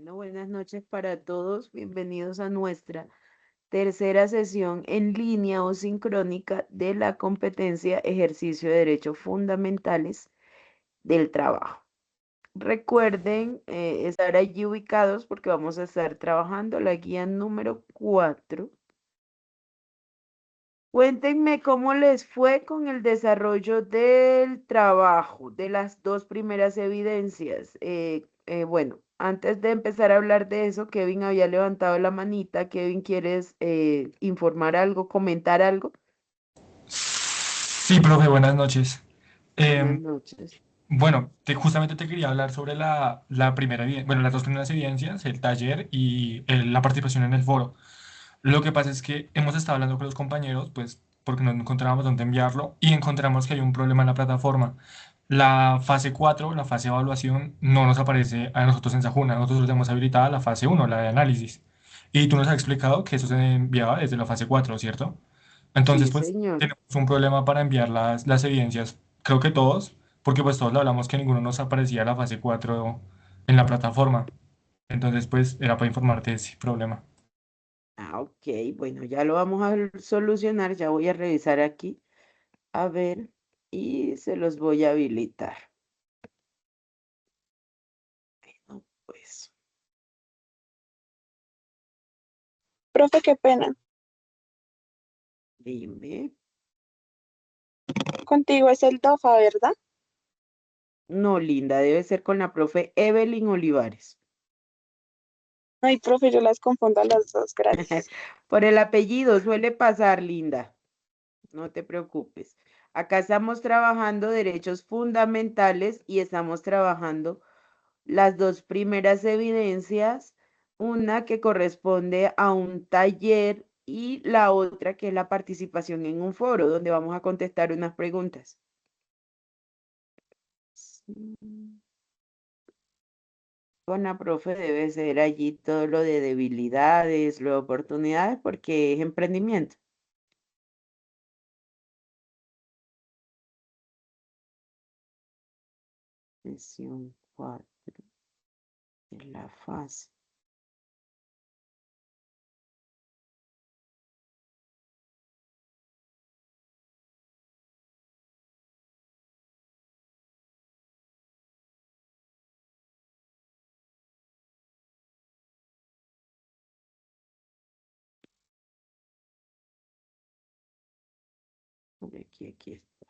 Bueno, buenas noches para todos. Bienvenidos a nuestra tercera sesión en línea o sincrónica de la competencia Ejercicio de Derechos Fundamentales del Trabajo. Recuerden estar allí ubicados porque vamos a estar trabajando la guía número 4. Cuéntenme cómo les fue con el desarrollo del trabajo, de las dos primeras evidencias. Bueno, antes de empezar a hablar de eso, Kevin había levantado la manita. Kevin, ¿quieres informar algo, comentar algo? Sí, profe, buenas noches. Buenas Em, noches. bueno, justamente te quería hablar sobre la primera evidencia, bueno, las dos primeras evidencias, el taller y la participación en el foro. Lo que pasa es que hemos estado hablando con los compañeros, pues, porque no encontrábamos dónde enviarlo y encontramos que hay un problema en la plataforma. La fase 4, la fase de evaluación, no nos aparece a nosotros en Sajuna. Nosotros tenemos habilitada la fase uno, la de análisis. Y tú nos has explicado que eso se enviaba desde la fase 4, ¿cierto? Entonces, Sí, pues señor. tenemos un problema para enviar las evidencias, creo que todos, porque pues todos le hablamos que ninguno nos aparecía la fase 4 en la plataforma. Entonces, pues era para informarte de ese problema. Ah, ok. Bueno, ya lo vamos a solucionar. Ya voy a revisar aquí. A ver, y se los voy a habilitar. Bueno, pues, Profe, qué pena. dime. Contigo es el DOFA, ¿verdad? No, Linda, debe ser con la profe Evelyn Olivares. Ay, profe, yo las confundo a las dos, gracias. Por el apellido suele pasar, Linda. No te preocupes. Acá estamos trabajando derechos fundamentales y estamos trabajando las dos primeras evidencias, una que corresponde a un taller y la otra que es la participación en un foro donde vamos a contestar unas preguntas. Sí. Con la profe debe ser allí todo lo de debilidades, lo de oportunidades, porque es emprendimiento. Sesión 4 de la fase. Aquí está.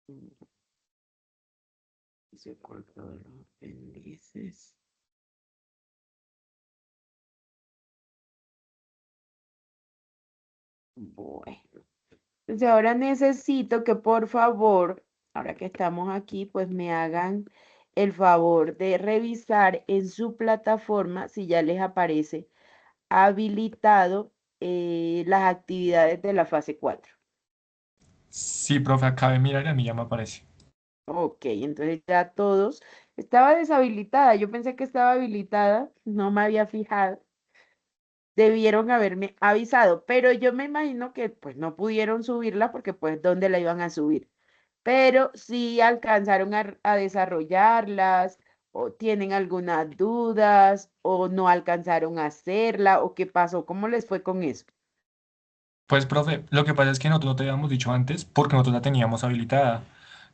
Mm, Se cortó los apéndices. Bueno, entonces ahora necesito que por favor, ahora que estamos aquí, pues me hagan el favor de revisar en su plataforma si ya les aparece habilitado las actividades de la fase 4. Sí, profe, acabé de mirar y a mí ya me aparece. Ok, entonces ya todos. Estaba deshabilitada, yo pensé que estaba habilitada, no me había fijado. Debieron haberme avisado, pero yo me imagino que pues no pudieron subirla porque pues ¿dónde la iban a subir? Pero sí alcanzaron a desarrollarlas o tienen algunas dudas o no alcanzaron a hacerla o qué pasó, ¿cómo les fue con eso? Pues, profe, lo que pasa es que nosotros no te habíamos dicho antes porque nosotros la teníamos habilitada.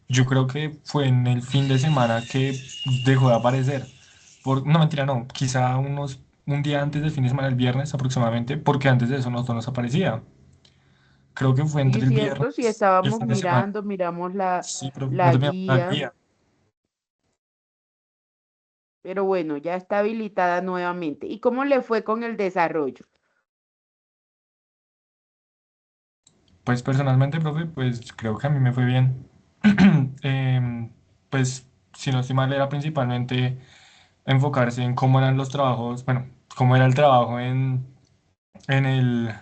Yo creo que fue en el fin de semana que dejó de aparecer. No, mentira, no. Quizá un día antes del fin de semana, el viernes aproximadamente, porque antes de eso nosotros nos aparecía. Creo que fue Sí, entre el cierto, sí viernes y el estábamos fin de semana. mirando, miramos la, Sí, profe, la nosotros miramos la guía, guía. pero bueno, ya está habilitada nuevamente. ¿Y cómo le fue con el desarrollo? Pues personalmente, profe, pues creo que a mí me fue bien. Em, pues, si no estoy mal, era principalmente enfocarse en cómo eran los trabajos, bueno, cómo era el trabajo en el,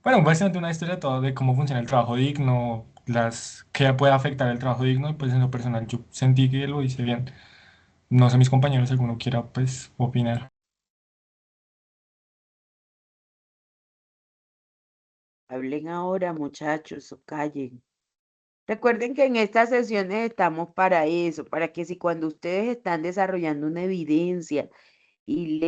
bueno, básicamente una historia toda de cómo funciona el trabajo digno, qué puede afectar el trabajo digno, y pues en lo personal yo sentí que lo hice bien. No sé mis compañeros, si alguno quiera, pues, opinar. Hablen ahora, muchachos, o callen. Recuerden que en estas sesiones estamos para eso, para que si cuando ustedes están desarrollando una evidencia y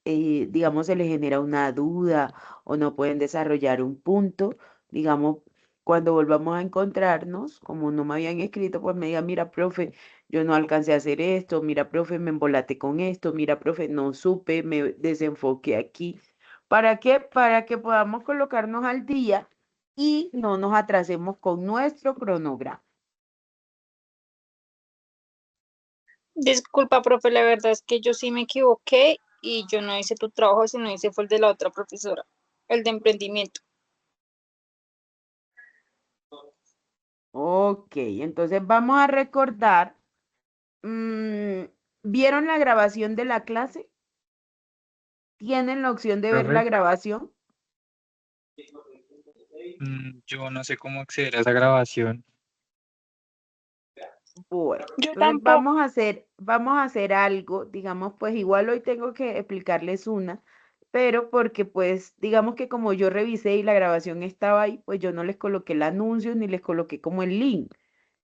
digamos, se les genera una duda o no pueden desarrollar un punto, digamos, cuando volvamos a encontrarnos, como no me habían escrito, pues me digan, mira, profe, yo no alcancé a hacer esto, mira, profe, me embolaté con esto, mira, profe, no supe, me desenfoqué aquí. ¿Para qué? Para que podamos colocarnos al día y no nos atrasemos con nuestro cronograma. Disculpa, profe, la verdad es que yo sí me equivoqué y yo no hice tu trabajo, sino hice fue el de la otra profesora, el de emprendimiento. Ok, entonces vamos a recordar. mm, ¿Vieron la grabación de la clase? ¿Tienen la opción de ver la Profe, grabación? yo no sé cómo acceder a esa grabación. Bueno, Yo entonces tampoco. vamos a hacer algo, digamos, pues igual hoy tengo que explicarles una, pero porque pues digamos que como yo revisé y la grabación estaba ahí, pues yo no les coloqué el anuncio ni les coloqué como el link.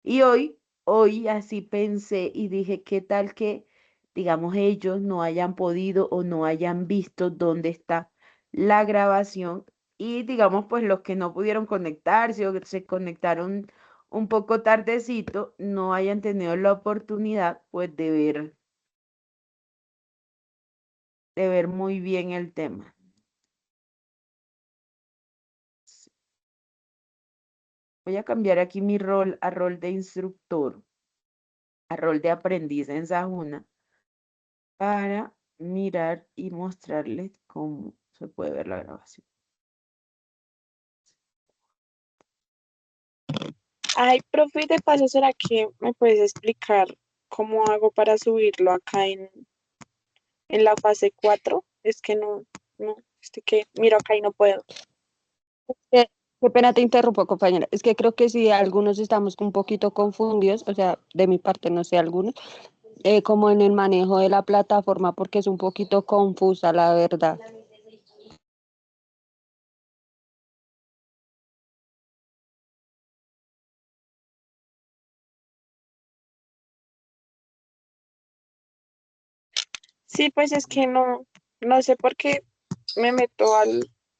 Y hoy así pensé y dije, ¿qué tal que, digamos, ellos no hayan podido o no hayan visto dónde está la grabación? Y digamos, pues los que no pudieron conectarse o que se conectaron un poco tardecito, no hayan tenido la oportunidad, pues, de ver muy bien el tema. Voy a cambiar aquí mi rol a rol de instructor, a rol de aprendiz en Sahuna, para mirar y mostrarles cómo se puede ver la grabación. Ay, profe, de paso, ¿será que me puedes explicar cómo hago para subirlo acá en la fase 4? Es que miro acá y no puedo. Qué, qué pena te interrumpo, compañera. Es que creo que sí, algunos estamos un poquito confundidos, o sea, de mi parte, no sé, algunos, como en el manejo de la plataforma, porque es un poquito confusa, la verdad. Sí, pues es que no sé por qué me meto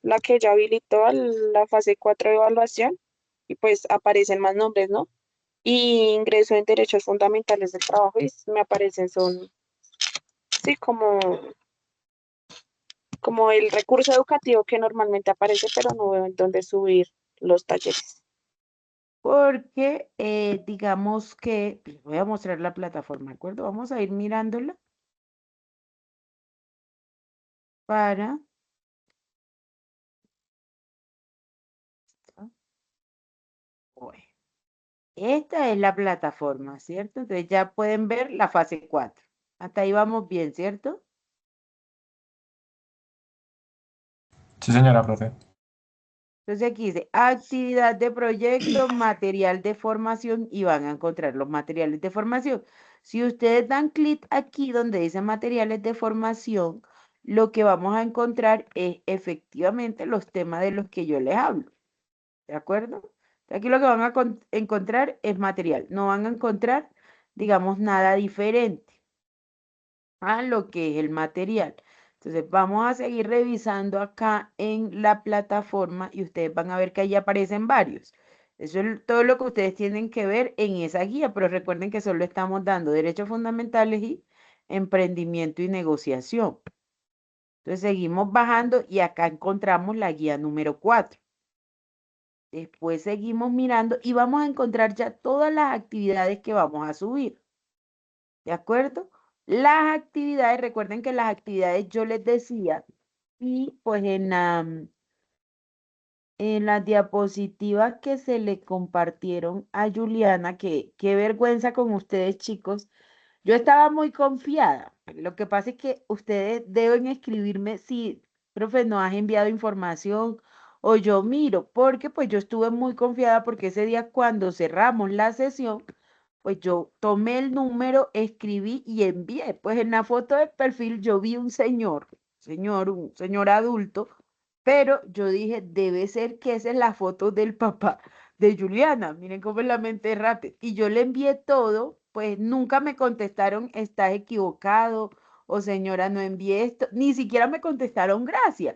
la que ya habilitó a la fase 4 de evaluación y pues aparecen más nombres, ¿no? Y ingreso en derechos fundamentales del trabajo y me aparecen sí, como el recurso educativo que normalmente aparece, pero no veo en dónde subir los talleres. Porque digamos que, les voy a mostrar la plataforma, ¿de acuerdo? Vamos a ir mirándola para... Bueno, esta es la plataforma, ¿cierto? Entonces ya pueden ver la fase 4. Hasta ahí vamos bien, ¿cierto? Sí, señora, profe. Entonces aquí dice actividad de proyecto, material de formación y van a encontrar los materiales de formación. Si ustedes dan clic aquí donde dice materiales de formación, lo que vamos a encontrar es efectivamente los temas de los que yo les hablo. ¿De acuerdo? Aquí lo que van a encontrar es material. No van a encontrar, digamos, nada diferente a lo que es el material. Entonces vamos a seguir revisando acá en la plataforma y ustedes van a ver que ahí aparecen varios. Eso es todo lo que ustedes tienen que ver en esa guía, pero recuerden que solo estamos dando derechos fundamentales y emprendimiento y negociación. Entonces seguimos bajando y acá encontramos la guía número 4. Después seguimos mirando y vamos a encontrar ya todas las actividades que vamos a subir. ¿De acuerdo? Las actividades, recuerden que las actividades yo les decía, y pues en las diapositivas que se le compartieron a Juliana, que qué vergüenza con ustedes, chicos. Yo estaba muy confiada. Lo que pasa es que ustedes deben escribirme si, profe, no has enviado información o yo miro, porque pues yo estuve muy confiada porque ese día cuando cerramos la sesión, pues yo tomé el número, escribí y envié. Pues en la foto de perfil yo vi un señor adulto, Pero yo dije, debe ser que esa es la foto del papá de Juliana. Miren cómo es la mente rápida. Y yo le envié todo, pues nunca me contestaron, estás equivocado, o señora, no envié esto. Ni siquiera me contestaron gracias.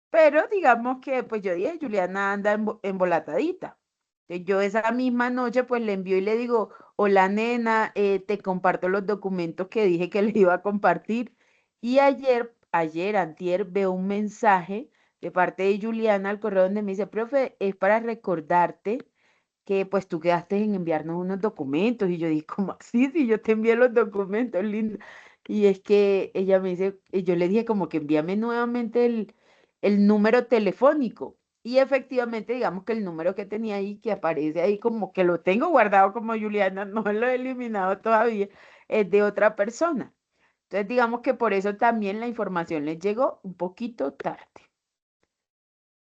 Pero digamos que, pues yo dije, Juliana anda embolatadita. Yo esa misma noche, pues le envío y le digo, hola nena, te comparto los documentos que dije que le iba a compartir. Y antier, veo un mensaje de parte de Juliana al correo donde me dice, profe, es para recordarte que pues tú quedaste en enviarnos unos documentos. Y yo dije, ¿cómo así? Si yo te envié los documentos, linda. Y es que ella me dice, y yo le dije como que envíame nuevamente el número telefónico. Y efectivamente, digamos que el número que tenía ahí, que aparece ahí como que lo tengo guardado como Juliana, no lo he eliminado todavía, es de otra persona. Entonces, digamos que por eso también la información les llegó un poquito tarde.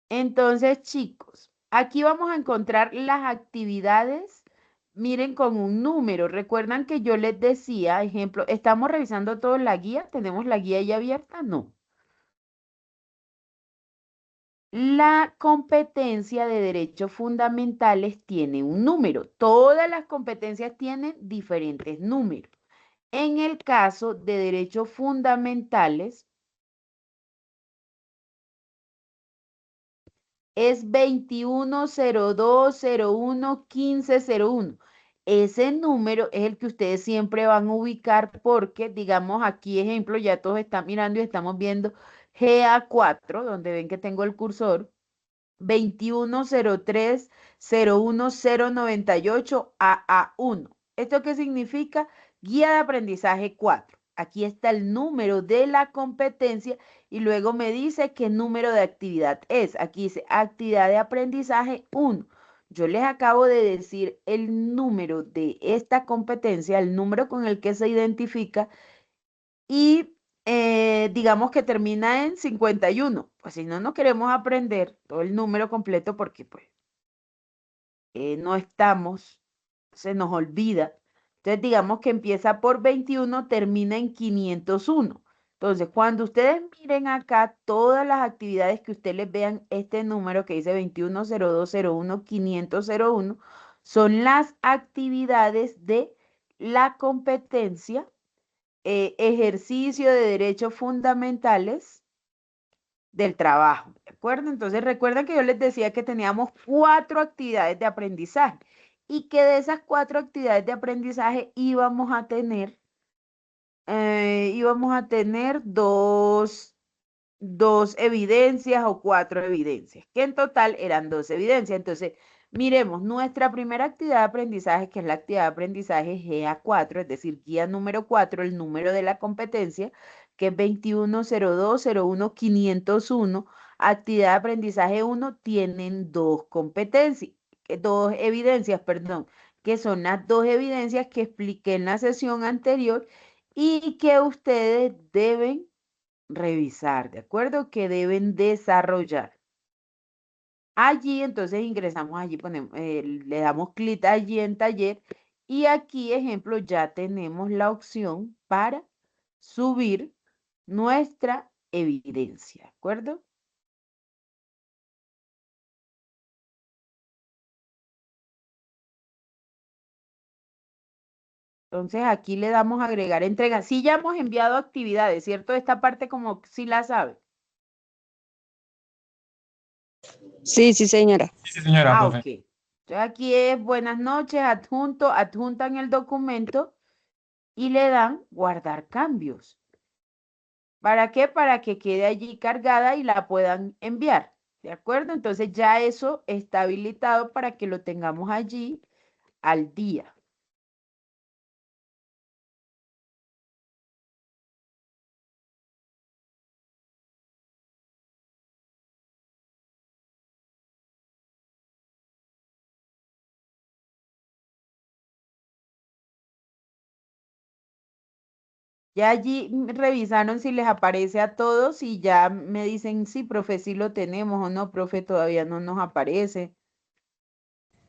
Entonces, chicos, aquí vamos a encontrar las actividades. Miren con un número. Recuerdan que yo les decía, ejemplo, estamos revisando todo la guía. ¿Tenemos la guía ya abierta? No. La competencia de derechos fundamentales tiene un número. Todas las competencias tienen diferentes números. En el caso de derechos fundamentales, es 2102011501. Ese número es el que ustedes siempre van a ubicar porque, digamos, aquí, ejemplo, ya todos están mirando y estamos viendo GA4, donde ven que tengo el cursor. 2103010098 AA1. ¿Esto qué significa? Guía de aprendizaje 4. Aquí está el número de la competencia y luego me dice qué número de actividad es. Aquí dice actividad de aprendizaje 1. Yo les acabo de decir el número de esta competencia, el número con el que se identifica y digamos que termina en 51. Pues si no, no queremos aprender todo el número completo porque pues no estamos, se nos olvida. Entonces digamos que empieza por 21, termina en 501. Entonces cuando ustedes miren acá todas las actividades que ustedes les vean este número que dice 2102011501, son las actividades de la competencia ejercicio de derechos fundamentales del trabajo, ¿de acuerdo? Entonces recuerden que yo les decía que teníamos 4 actividades de aprendizaje y que de esas 4 actividades de aprendizaje íbamos a tener dos evidencias o 4 evidencias, que en total eran 2 evidencias. Entonces, miremos, nuestra primera actividad de aprendizaje, que es la actividad de aprendizaje GA4, es decir, guía número 4, el número de la competencia, que es 2102011501, actividad de aprendizaje 1, tienen 2 competencias, 2 evidencias, perdón, que son las 2 evidencias que expliqué en la sesión anterior y que ustedes deben revisar, ¿de acuerdo? Que deben desarrollar. Allí, entonces ingresamos allí, ponemos, le damos clic allí en taller y aquí, ejemplo, ya tenemos la opción para subir nuestra evidencia, ¿de acuerdo? Entonces aquí le damos agregar entrega. Sí, ya hemos enviado actividades, ¿cierto? Esta parte como sí la sabe. Sí, sí, señora. Sí, señora, Ah, profe. ok. Entonces aquí es buenas noches, adjuntan el documento y le dan guardar cambios. ¿Para qué? Para que quede allí cargada y la puedan enviar. ¿De acuerdo? Entonces ya eso está habilitado para que lo tengamos allí al día. Ya allí revisaron si les aparece a todos y ya me dicen, sí, profe, sí lo tenemos o no, profe, todavía no nos aparece.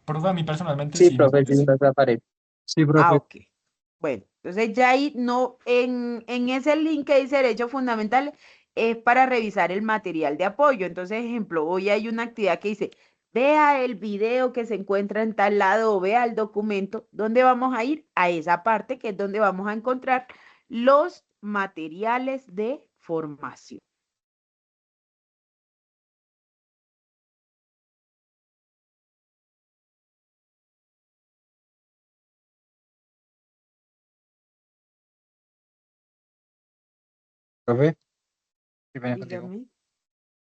Profe, a mí personalmente Sí, sí me profe, sí parece. nos aparece. Sí, Ah, profe. ok. Bueno, entonces ya ahí no, en ese link que dice derechos fundamentales, es para revisar el material de apoyo. Entonces, ejemplo, hoy hay una actividad que dice, vea el video que se encuentra en tal lado o vea el documento. ¿Dónde vamos a ir? A esa parte que es donde vamos a encontrar los materiales de formación. Profe, qué pena contigo. Dígame.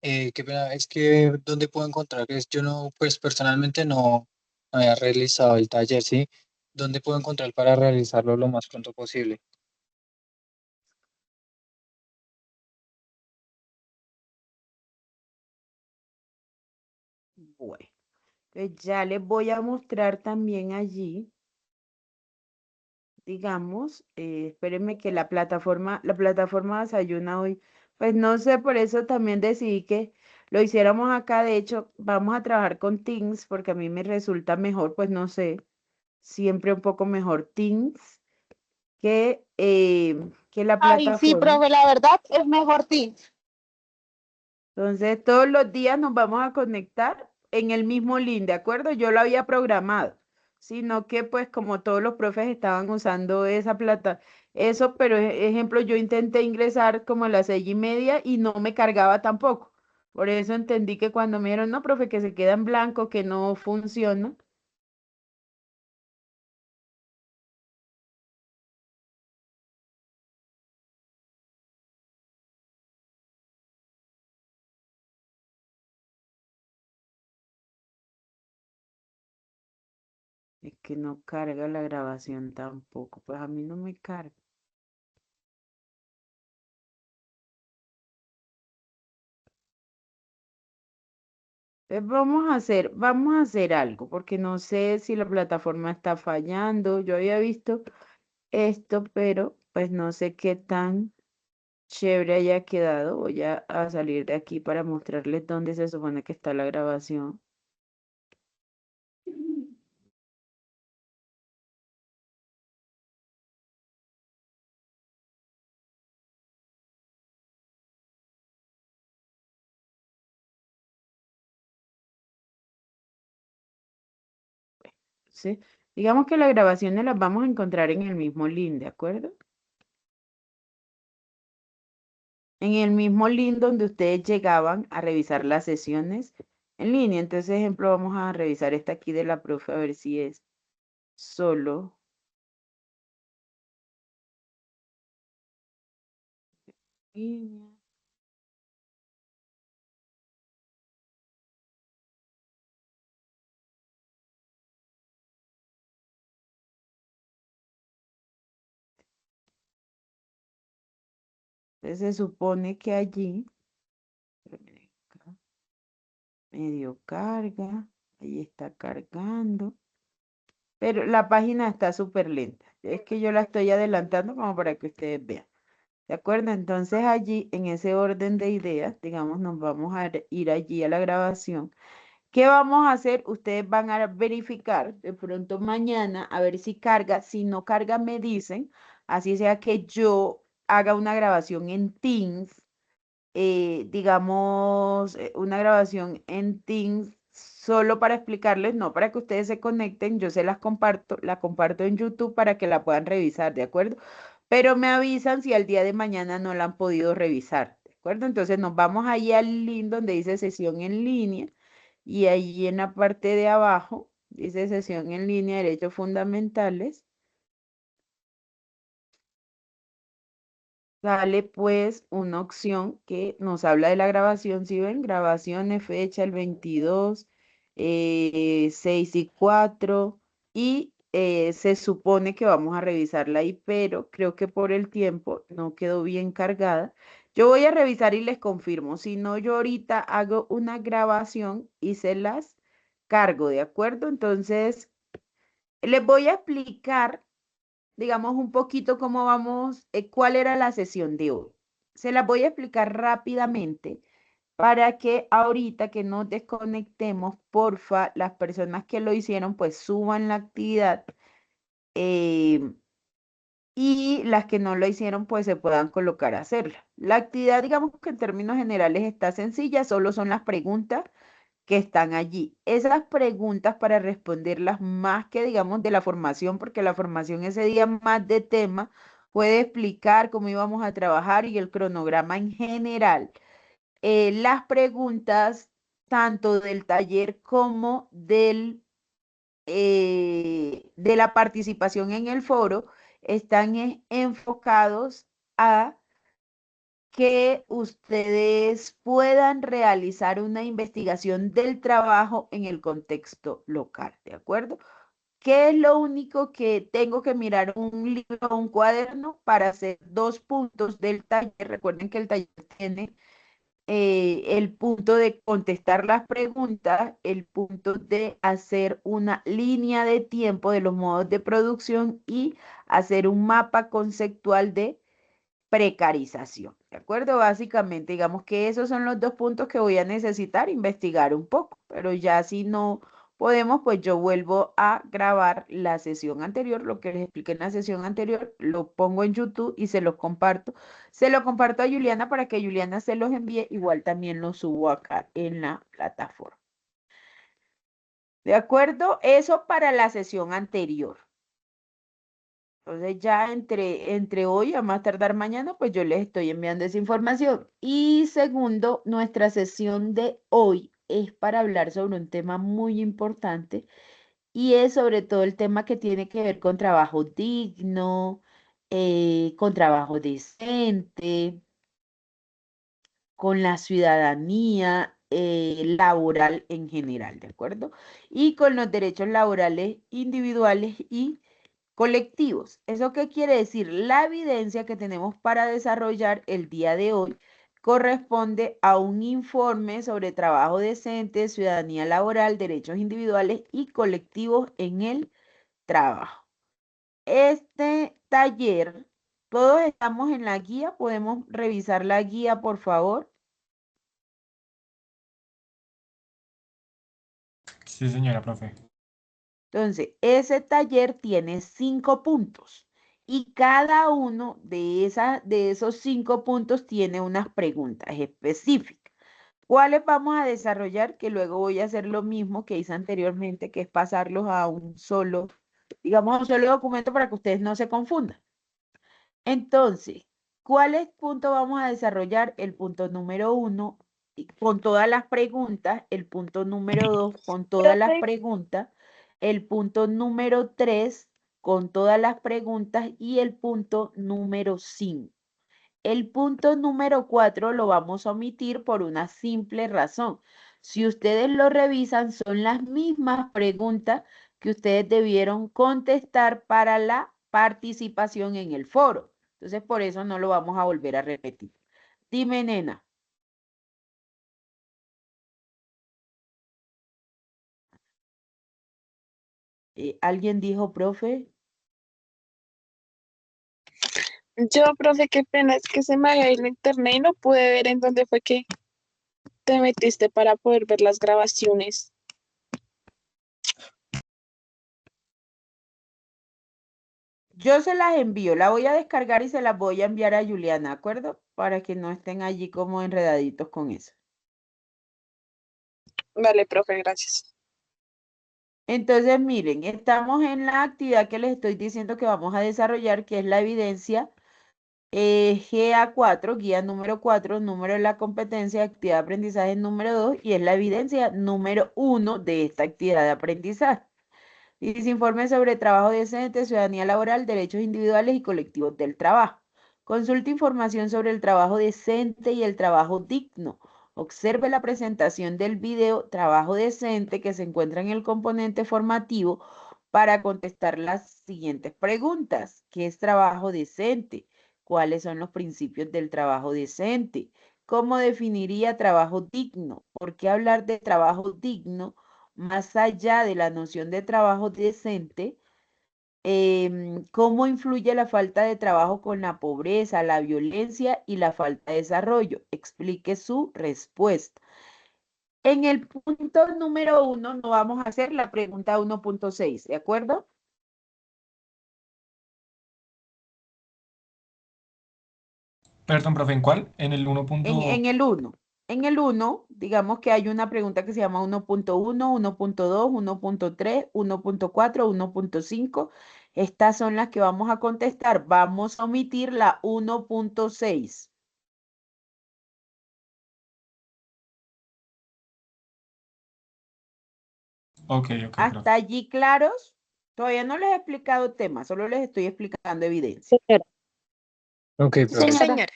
Qué pena, es que ¿dónde puedo encontrar? Yo no, pues personalmente no había realizado el taller, ¿sí? ¿Dónde puedo encontrar para realizarlo lo más pronto posible? Bueno, entonces ya les voy a mostrar también allí, digamos, espérenme que la plataforma Desayuna hoy, pues no sé, por eso también decidí que lo hiciéramos acá. De hecho, vamos a trabajar con Teams porque a mí me resulta mejor, pues no sé, siempre un poco mejor Teams que la Ay, sí, plataforma. profe, la verdad es mejor sí. Entonces, todos los días nos vamos a conectar en el mismo link, ¿de acuerdo? Yo lo había programado, sino que pues como todos los profes estaban usando esa plata, eso, pero ejemplo, yo intenté ingresar como a las 6:30 y no me cargaba tampoco. Por eso entendí que cuando me dijeron, no, profe, que se queda en blanco, que no funciona, es que no carga la grabación tampoco, pues a mí no me carga. Vamos a hacer algo, porque no sé si la plataforma está fallando. Yo había visto esto, pero pues no sé qué tan chévere haya quedado. Voy a salir de aquí para mostrarles dónde se supone que está la grabación. ¿Sí? Digamos que las grabaciones las vamos a encontrar en el mismo link, ¿de acuerdo? En el mismo link donde ustedes llegaban a revisar las sesiones en línea. Entonces, ejemplo, vamos a revisar esta aquí de la profe a ver si es solo línea. Entonces, se supone que allí, espérame acá, medio carga, ahí está cargando, pero la página está súper lenta. Es que yo la estoy adelantando como para que ustedes vean. ¿De acuerdo? Entonces allí, en ese orden de ideas, digamos, nos vamos a ir allí a la grabación. ¿Qué vamos a hacer? Ustedes van a verificar de pronto mañana a ver si carga. Si no carga, me dicen. Así sea que yo haga una grabación en Teams, digamos, una grabación en Teams solo para explicarles, no para que ustedes se conecten, yo se las comparto, la comparto en YouTube para que la puedan revisar, ¿de acuerdo? Pero me avisan si al día de mañana no la han podido revisar, ¿de acuerdo? Entonces nos vamos ahí al link donde dice sesión en línea y ahí en la parte de abajo dice sesión en línea, derechos fundamentales. Sale pues una opción que nos habla de la grabación, si ven, grabaciones, fecha el 22, 6:04 y se supone que vamos a revisarla ahí, pero creo que por el tiempo no quedó bien cargada. Yo voy a revisar y les confirmo, si no yo ahorita hago una grabación y se las cargo, ¿de acuerdo? Entonces, les voy a explicar digamos, un poquito cómo vamos, cuál era la sesión de hoy. Se las voy a explicar rápidamente para que ahorita que nos desconectemos, porfa, las personas que lo hicieron, pues suban la actividad eh, y las que no lo hicieron pues se puedan colocar a hacerla. La actividad, digamos que en términos generales está sencilla, solo son las preguntas que están allí. Esas preguntas para responderlas más que digamos de la formación, porque la formación ese día más de tema, puede explicar cómo íbamos a trabajar y el cronograma en general. Las preguntas tanto del taller como de la participación en el foro están enfocados a que ustedes puedan realizar una investigación del trabajo en el contexto local, ¿de acuerdo? ¿Qué es lo único que tengo que mirar un libro o un cuaderno para hacer 2 puntos del taller? Recuerden que el taller tiene el punto de contestar las preguntas, el punto de hacer una línea de tiempo de los modos de producción y hacer un mapa conceptual de precarización, ¿de acuerdo? Básicamente, digamos que esos son los 2 puntos que voy a necesitar investigar un poco, pero ya si no podemos, pues yo vuelvo a grabar la sesión anterior, lo que les expliqué en la sesión anterior, lo pongo en YouTube y se los comparto. Se lo comparto a Juliana para que Juliana se los envíe, igual también lo subo acá en la plataforma. ¿De acuerdo? Eso para la sesión anterior. Entonces ya entre hoy a más tardar mañana, pues yo les estoy enviando esa información. Y segundo, nuestra sesión de hoy es para hablar sobre un tema muy importante y es sobre todo el tema que tiene que ver con trabajo digno, con trabajo decente, con la ciudadanía laboral en general, ¿de acuerdo? Y con los derechos laborales individuales y colectivos. ¿Eso qué quiere decir? La evidencia que tenemos para desarrollar el día de hoy corresponde a un informe sobre trabajo decente, ciudadanía laboral, derechos individuales y colectivos en el trabajo. Este taller, todos estamos en la guía, podemos revisar la guía, por favor. Sí, señora profe. Entonces, ese taller tiene 5 puntos y cada uno de esos 5 puntos tiene unas preguntas específicas. ¿Cuáles vamos a desarrollar? Que luego voy a hacer lo mismo que hice anteriormente, que es pasarlos a un solo, digamos, a un solo documento para que ustedes no se confundan. Entonces, ¿cuáles puntos vamos a desarrollar? El punto número 1 con todas las preguntas, el punto número 2 con todas las Profe, preguntas, el punto número 3 con todas las preguntas y el punto número 5. El punto número 4 lo vamos a omitir por una simple razón. Si ustedes lo revisan, son las mismas preguntas que ustedes debieron contestar para la participación en el foro. Entonces, por eso no lo vamos a volver a repetir. Dime, nena. ¿Alguien dijo, profe? yo, profe, qué pena, es que se me había ido el internet y no pude ver en dónde fue que te metiste para poder ver las grabaciones. Yo se las envío, la voy a descargar y se las voy a enviar a Juliana, ¿de acuerdo? Para que no estén allí como enredaditos con eso. Vale, profe, gracias. Entonces, miren, estamos en la actividad que les estoy diciendo que vamos a desarrollar, que es la evidencia GA4, guía número 4, número de la competencia, actividad de aprendizaje número 2, y es la evidencia número 1 de esta actividad de aprendizaje. Dice informe sobre trabajo decente, ciudadanía laboral, derechos individuales y colectivos del trabajo. Consulta información sobre el trabajo decente y el trabajo digno. Observe la presentación del video Trabajo decente que se encuentra en el componente formativo para contestar las siguientes preguntas. ¿Qué es trabajo decente? ¿Cuáles son los principios del trabajo decente? ¿Cómo definiría trabajo digno? ¿Por qué hablar de trabajo digno más allá de la noción de trabajo decente? ¿Cómo influye la falta de trabajo con la pobreza, la violencia y la falta de desarrollo? Explique su respuesta. En el punto número 1 no vamos a hacer la pregunta 1.6, ¿de acuerdo? Perdón, profe, ¿en cuál? En el 1. En el 1. En el 1, digamos que hay una pregunta que se llama 1.1, 1.2, 1.3, 1.4, 1.5. Estas son las que vamos a contestar. Vamos a omitir la 1.6. Ok, profe. ¿Hasta allí claros? Todavía no les he explicado temas, solo les estoy explicando evidencia. Señora. Ok, Sí, profe. señora.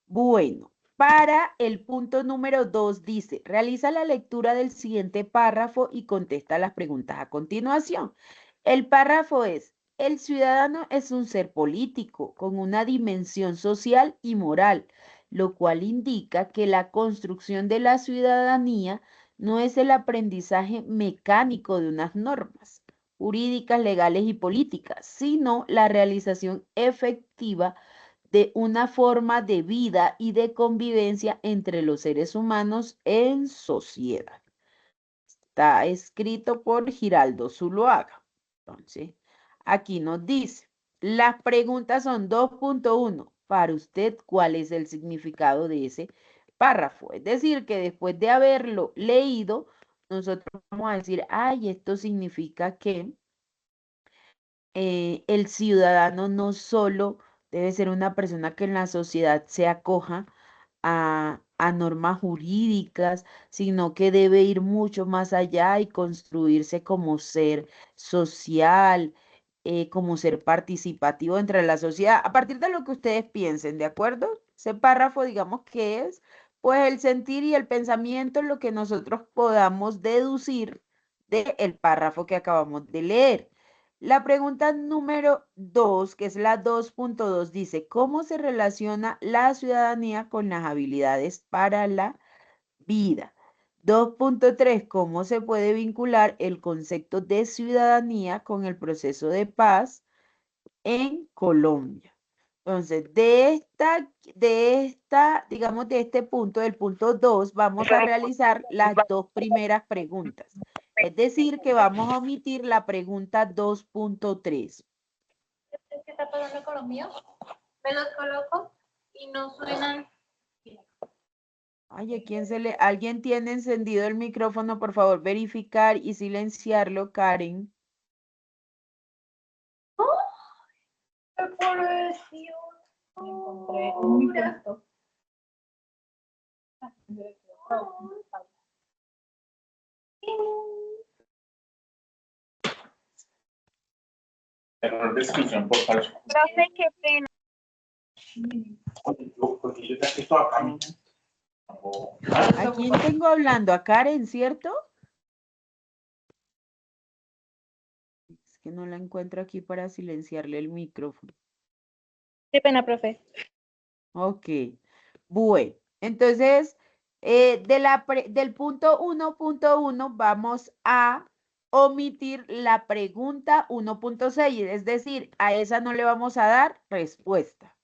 Bueno, para el punto número 2 dice, realiza la lectura del siguiente párrafo y contesta las preguntas a continuación. El párrafo es, el ciudadano es un ser político con una dimensión social y moral, lo cual indica que la construcción de la ciudadanía no es el aprendizaje mecánico de unas normas jurídicas, legales y políticas, sino la realización efectiva de una forma de vida y de convivencia entre los seres humanos en sociedad. Está escrito por Giraldo Zuluaga. Entonces, aquí nos dice, las preguntas son 2.1. Para usted, ¿cuál es el significado de ese párrafo? Es decir, que después de haberlo leído, nosotros vamos a decir, ay, esto significa que el ciudadano no solo debe ser una persona que en la sociedad se acoja a normas jurídicas, sino que debe ir mucho más allá y construirse como ser social, como ser participativo entre la sociedad, a partir de lo que ustedes piensen, ¿de acuerdo? Ese párrafo, digamos que es, pues el sentir y el pensamiento, lo que nosotros podamos deducir del párrafo que acabamos de leer. La pregunta número 2, que es la 2.2, dice, ¿cómo se relaciona la ciudadanía con las habilidades para la vida? 2.3, ¿cómo se puede vincular el concepto de ciudadanía con el proceso de paz en Colombia? Entonces, digamos, de este punto, del punto 2, vamos a realizar las dos primeras preguntas. Es decir, que vamos a omitir la pregunta 2.3. ¿Qué está pasando con los míos? Me los coloco y no suenan. Ay, ¿alguien tiene encendido el micrófono? Por favor, verificar y silenciarlo, Karen. ¡Qué precioso! Encontré un puesto. Error de inscripción por falso. Profe, qué pena. Porque yo ya que estoy acá, mira. ¿A quién tengo hablando? ¿A Karen, cierto? Es que no la encuentro aquí para silenciarle el micrófono. Qué pena, profe. Ok, bueno, entonces del punto 1.1 vamos a omitir la pregunta 1.6, es decir, a esa no le vamos a dar respuesta.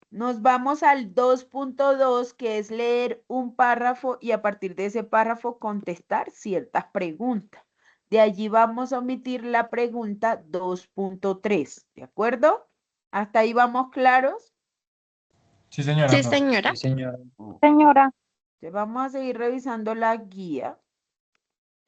Nos vamos al 2.2, que es leer un párrafo y a partir de ese párrafo contestar ciertas preguntas. De allí vamos a omitir la pregunta 2.3, ¿de acuerdo? ¿Hasta ahí vamos claros? Sí, señora, Sí, profe. señora. Sí, señora. Señora. Entonces vamos a seguir revisando la guía.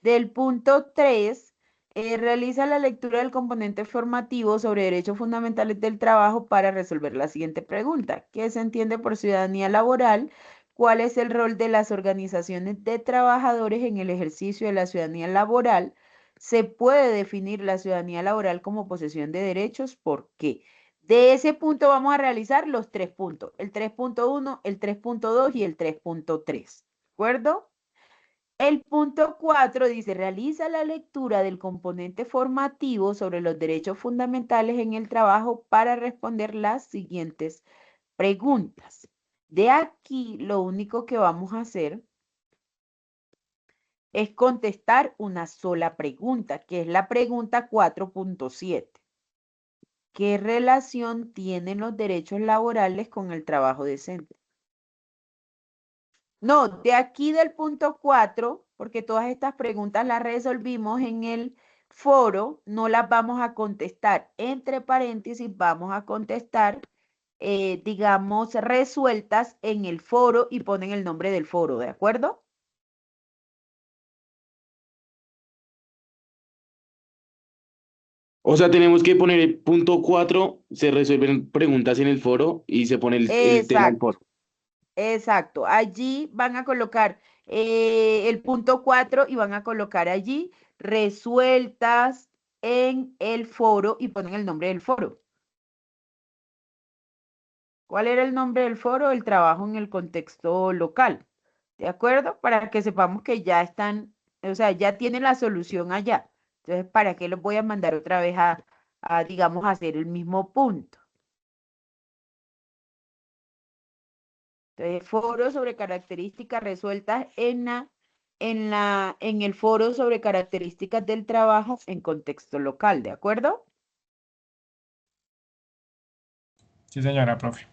Del punto 3, realiza la lectura del componente formativo sobre derechos fundamentales del trabajo para resolver la siguiente pregunta. ¿Qué se entiende por ciudadanía laboral? ¿Cuál es el rol de las organizaciones de trabajadores en el ejercicio de la ciudadanía laboral? ¿Se puede definir la ciudadanía laboral como posesión de derechos? ¿Por qué? De ese punto vamos a realizar los 3 puntos, el 3.1, el 3.2 y el 3.3. ¿De acuerdo? El punto 4 dice, realiza la lectura del componente formativo sobre los derechos fundamentales en el trabajo para responder las siguientes preguntas. De aquí, lo único que vamos a hacer es contestar una sola pregunta, que es la pregunta 4.7. ¿Qué relación tienen los derechos laborales con el trabajo decente? No, de aquí del punto 4, porque todas estas preguntas las resolvimos en el foro no las vamos a contestar. Entre paréntesis vamos a contestar, digamos, resueltas en el foro y ponen el nombre del foro, ¿de acuerdo? O sea, tenemos que poner el punto 4, se resuelven preguntas en el foro y se pone el tema del Exacto, foro. exacto. Allí van a colocar el punto 4 y van a colocar allí resueltas en el foro y ponen el nombre del foro. ¿Cuál era el nombre del foro? El trabajo en el contexto local. ¿De acuerdo? Para que sepamos que ya están, o sea, ya tienen la solución allá. Entonces, ¿para qué los voy a mandar otra vez digamos, a hacer el mismo punto? Entonces, foro sobre características resueltas en el foro sobre características del trabajo en contexto local, ¿de acuerdo? Sí, señora, profe.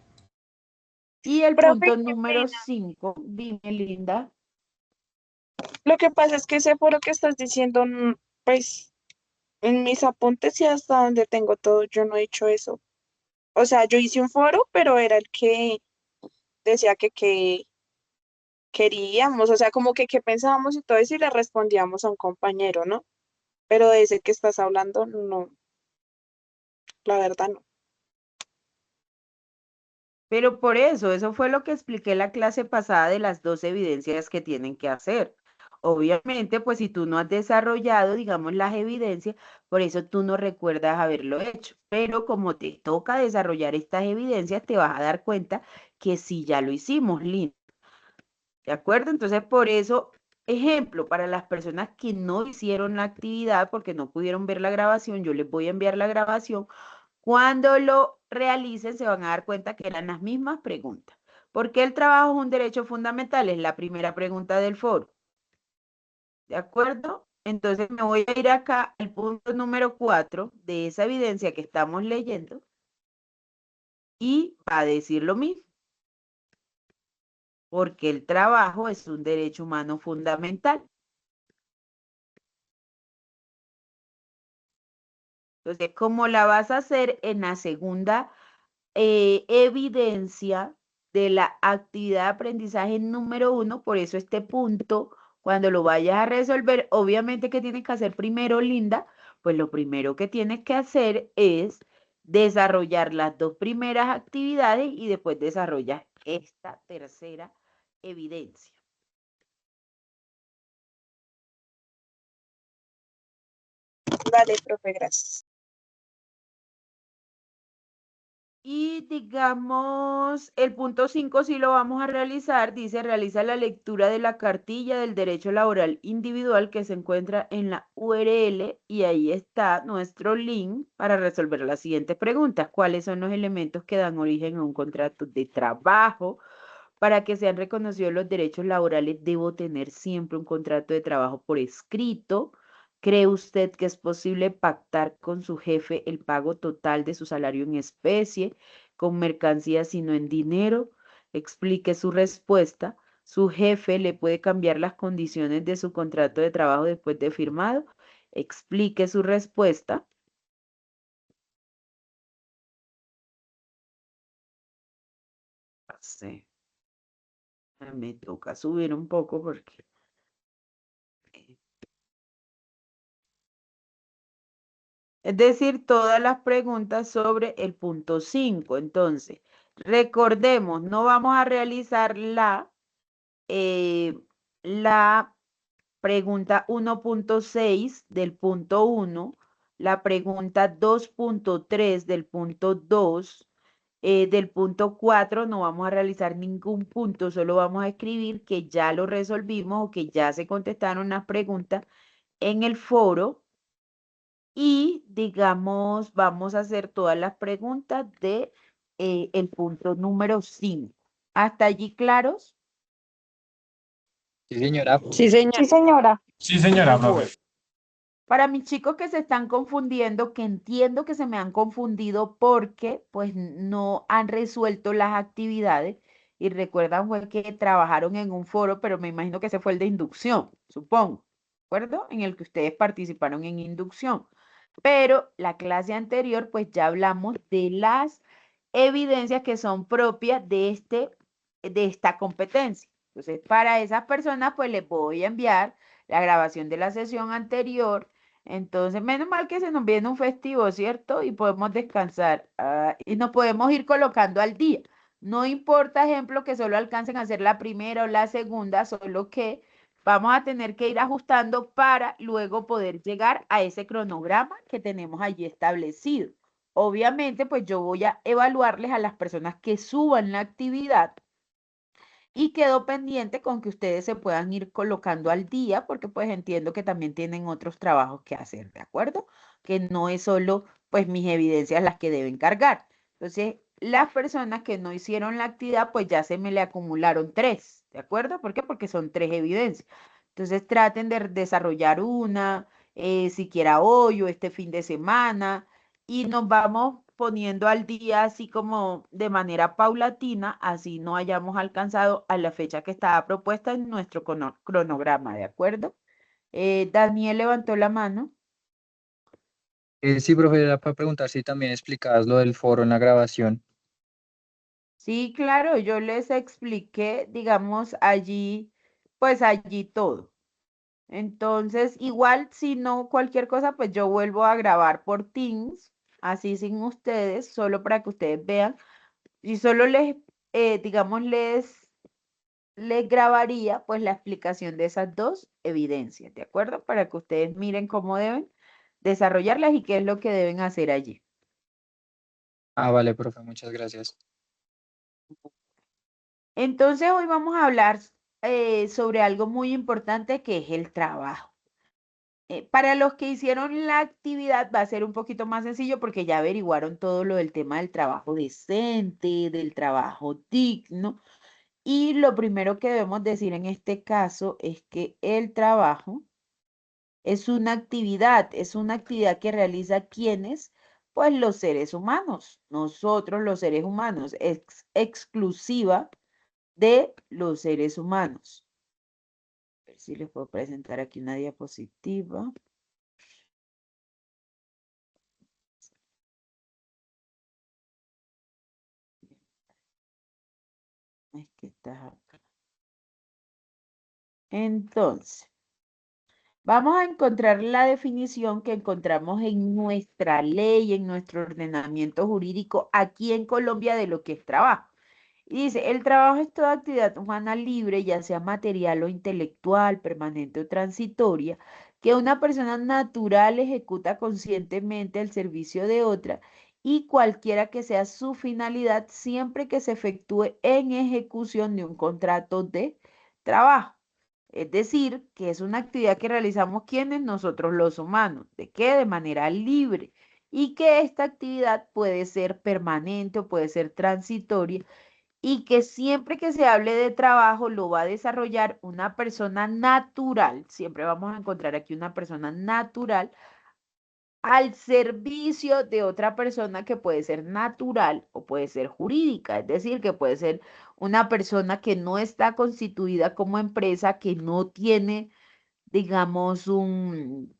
Y el Profe, punto qué número pena. 5, dime, Linda. Lo que pasa es que ese foro que estás diciendo, pues en mis apuntes y hasta donde tengo todo, yo no he hecho eso. O sea, yo hice un foro, pero era el que decía que queríamos, o sea, como que qué pensábamos y todo eso y le respondíamos a un compañero, ¿no? Pero de ese que estás hablando, no, la verdad no. Pero por eso fue lo que expliqué la clase pasada de las 2 evidencias que tienen que hacer. Obviamente, pues si tú no has desarrollado, digamos, las evidencias, por eso tú no recuerdas haberlo hecho. Pero como te toca desarrollar estas evidencias, te vas a dar cuenta que sí ya lo hicimos, Lynn. ¿De acuerdo? Entonces, por eso, ejemplo, para las personas que no hicieron la actividad porque no pudieron ver la grabación, yo les voy a enviar la grabación. Cuando lo realicen, se van a dar cuenta que eran las mismas preguntas. ¿Por qué el trabajo es un derecho fundamental? Es la primera pregunta del foro. ¿De acuerdo? Entonces me voy a ir acá al punto número 4 de esa evidencia que estamos leyendo y va a decir lo mismo. Porque el trabajo es un derecho humano fundamental. Entonces, como la vas a hacer en la segunda evidencia de la actividad de aprendizaje número 1, por eso este punto, cuando lo vayas a resolver, obviamente que tienes que hacer primero, Linda, pues lo primero que tienes que hacer es desarrollar las 2 primeras actividades y después desarrollas esta tercera evidencia. Vale, profe, gracias. Y digamos, el punto 5 sí lo vamos a realizar, dice, realiza la lectura de la cartilla del derecho laboral individual que se encuentra en la URL y ahí está nuestro link para resolver las siguientes preguntas. ¿Cuáles son los elementos que dan origen a un contrato de trabajo? Para que sean reconocidos los derechos laborales, debo tener siempre un contrato de trabajo por escrito. ¿Cree usted que es posible pactar con su jefe el pago total de su salario en especie, con mercancías y no en dinero? Explique su respuesta. ¿Su jefe le puede cambiar las condiciones de su contrato de trabajo después de firmado? Explique su respuesta. Sí, me toca subir un poco porque... Es decir, todas las preguntas sobre el punto 5. Entonces, recordemos, no vamos a realizar la pregunta 1.6 del punto 1, la pregunta 2.3 del punto 2, del punto 4 no vamos a realizar ningún punto, solo vamos a escribir que ya lo resolvimos o que ya se contestaron las preguntas en el foro. Y digamos, vamos a hacer todas las preguntas de el punto número 5. ¿Hasta allí claros? Sí, señora. Sí, señor. Sí, señora. Sí, señora, Bueno, profe. para mis chicos que se están confundiendo, que entiendo que se me han confundido porque pues no han resuelto las actividades y recuerdan fue que trabajaron en un foro, pero me imagino que ese fue el de inducción, supongo. acuerdo? En el que ustedes participaron en inducción. Pero la clase anterior, pues ya hablamos de las evidencias que son propias de esta competencia. Entonces, para esas personas, pues les voy a enviar la grabación de la sesión anterior. Entonces, menos mal que se nos viene un festivo, ¿cierto? Y podemos descansar. Y nos podemos ir colocando al día. No importa, ejemplo, que solo alcancen a hacer la primera o la segunda, solo que vamos a tener que ir ajustando para luego poder llegar a ese cronograma que tenemos allí establecido. Obviamente, pues yo voy a evaluarles a las personas que suban la actividad y quedo pendiente con que ustedes se puedan ir colocando al día, porque pues entiendo que también tienen otros trabajos que hacer, ¿de acuerdo? Que no es solo pues mis evidencias las que deben cargar. Entonces, las personas que no hicieron la actividad, pues ya se me le acumularon 3, ¿de acuerdo? ¿Por qué? Porque son 3 evidencias. Entonces, traten de desarrollar una, siquiera hoy o este fin de semana, y nos vamos poniendo al día así como de manera paulatina, así no hayamos alcanzado a la fecha que estaba propuesta en nuestro cronograma, ¿de acuerdo? Daniel levantó la mano. Sí, profe, era para preguntar si también explicabas lo del foro en la grabación. Sí, claro, yo les expliqué, digamos, allí, pues allí todo. Entonces, igual si no cualquier cosa, pues yo vuelvo a grabar por Teams, así sin ustedes, solo para que ustedes vean. Y solo les, digamos, les grabaría pues la explicación de esas 2 evidencias, ¿de acuerdo? Para que ustedes miren cómo deben desarrollarlas y qué es lo que deben hacer allí. Ah, vale, profe, muchas gracias. Entonces, hoy vamos a hablar sobre algo muy importante que es el trabajo. Para los que hicieron la actividad va a ser un poquito más sencillo porque ya averiguaron todo lo del tema del trabajo decente, del trabajo digno. Y lo primero que debemos decir en este caso es que el trabajo es una actividad que realiza quienes, pues los seres humanos, nosotros los seres humanos, exclusiva de los seres humanos. A ver si les puedo presentar aquí una diapositiva. Es que está acá. Entonces, vamos a encontrar la definición que encontramos en nuestra ley, en nuestro ordenamiento jurídico aquí en Colombia de lo que es trabajo. Y dice, el trabajo es toda actividad humana libre, ya sea material o intelectual, permanente o transitoria, que una persona natural ejecuta conscientemente al servicio de otra y cualquiera que sea su finalidad siempre que se efectúe en ejecución de un contrato de trabajo. Es decir, que es una actividad que realizamos quienes nosotros los humanos. ¿De qué? De manera libre. Y que esta actividad puede ser permanente o puede ser transitoria y que siempre que se hable de trabajo lo va a desarrollar una persona natural. Siempre vamos a encontrar aquí una persona natural al servicio de otra persona que puede ser natural o puede ser jurídica, es decir, que puede ser una persona que no está constituida como empresa, que no tiene, digamos, un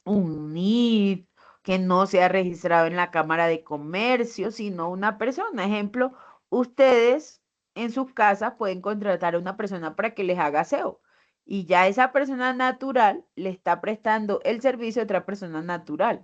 NIF, que no se ha registrado en la Cámara de Comercio, sino una persona. Ejemplo, ustedes en sus casas pueden contratar a una persona para que les haga aseo. Y ya esa persona natural le está prestando el servicio a otra persona natural.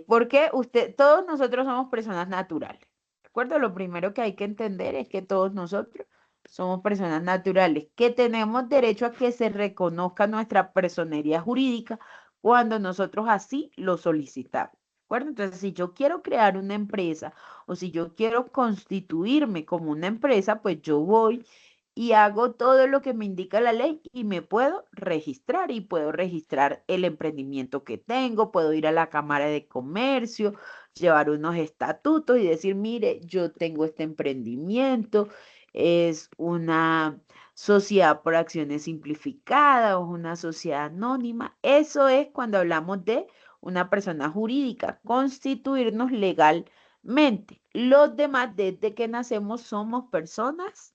Porque todos nosotros somos personas naturales. ¿De acuerdo? Lo primero que hay que entender es que todos nosotros somos personas naturales, que tenemos derecho a que se reconozca nuestra personería jurídica cuando nosotros así lo solicitamos. ¿De acuerdo? Entonces, si yo quiero crear una empresa o si yo quiero constituirme como una empresa, pues yo voy y hago todo lo que me indica la ley y me puedo registrar y puedo registrar el emprendimiento que tengo, puedo ir a la Cámara de Comercio, llevar unos estatutos y decir, mire, yo tengo este emprendimiento, es una sociedad por acciones simplificada o una sociedad anónima. Eso es cuando hablamos de una persona jurídica, constituirnos legalmente. Los demás, desde que nacemos, somos personas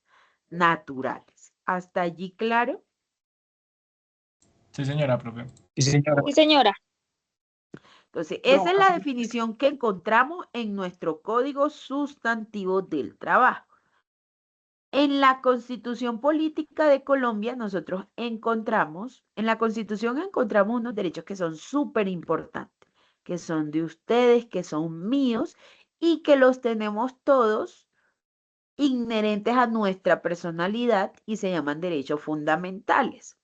naturales. ¿Hasta allí claro? Sí, señora, profe. Sí, señora. Sí, señora. Entonces, esa es No, la definición que encontramos en nuestro Código Sustantivo del Trabajo. En la Constitución Política de Colombia, nosotros encontramos, en la Constitución encontramos unos derechos que son súper importantes, que son de ustedes, que son míos y que los tenemos todos inherentes a nuestra personalidad y se llaman derechos fundamentales.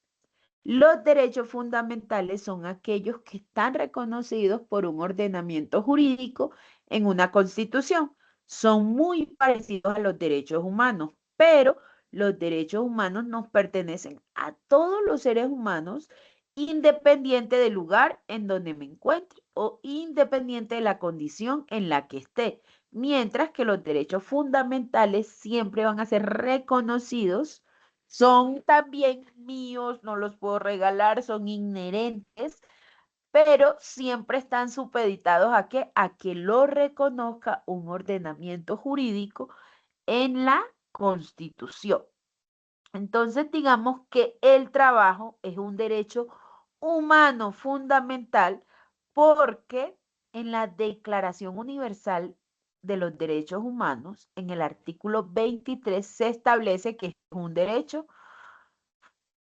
Los derechos fundamentales son aquellos que están reconocidos por un ordenamiento jurídico en una constitución. Son muy parecidos a los derechos humanos, pero los derechos humanos nos pertenecen a todos los seres humanos, independiente del lugar en donde me encuentre o independiente de la condición en la que esté, mientras que los derechos fundamentales siempre van a ser reconocidos, son también míos, no los puedo regalar, son inherentes, pero siempre están supeditados a qué? A que lo reconozca un ordenamiento jurídico en la Constitución. Entonces, digamos que el trabajo es un derecho humano fundamental porque en la Declaración Universal de los Derechos Humanos, en el artículo 23, se establece que es un derecho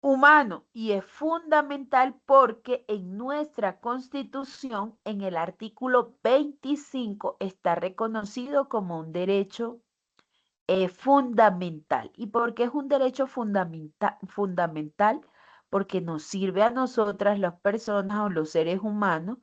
humano y es fundamental porque en nuestra Constitución, en el artículo 25, está reconocido como un derecho fundamental. ¿Y por qué es un derecho fundamental? Porque nos sirve a nosotras, las personas o los seres humanos,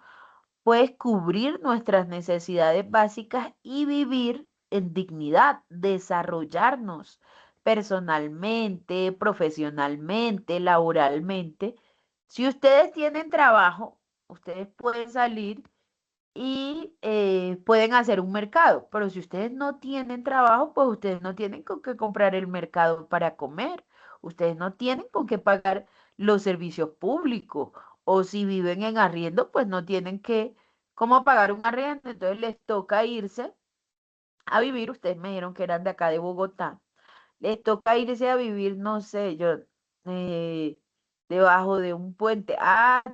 pues cubrir nuestras necesidades básicas y vivir en dignidad, desarrollarnos personalmente, profesionalmente, laboralmente. Si ustedes tienen trabajo, ustedes pueden salir y pueden hacer un mercado, pero si ustedes no tienen trabajo, pues ustedes no tienen con qué comprar el mercado para comer, ustedes no tienen con qué pagar los servicios públicos, o si viven en arriendo, pues no tienen que, cómo pagar un arriendo, entonces les toca irse a vivir, ustedes me dijeron que eran de acá de Bogotá, les toca irse a vivir, no sé, yo, eh, debajo de un puente,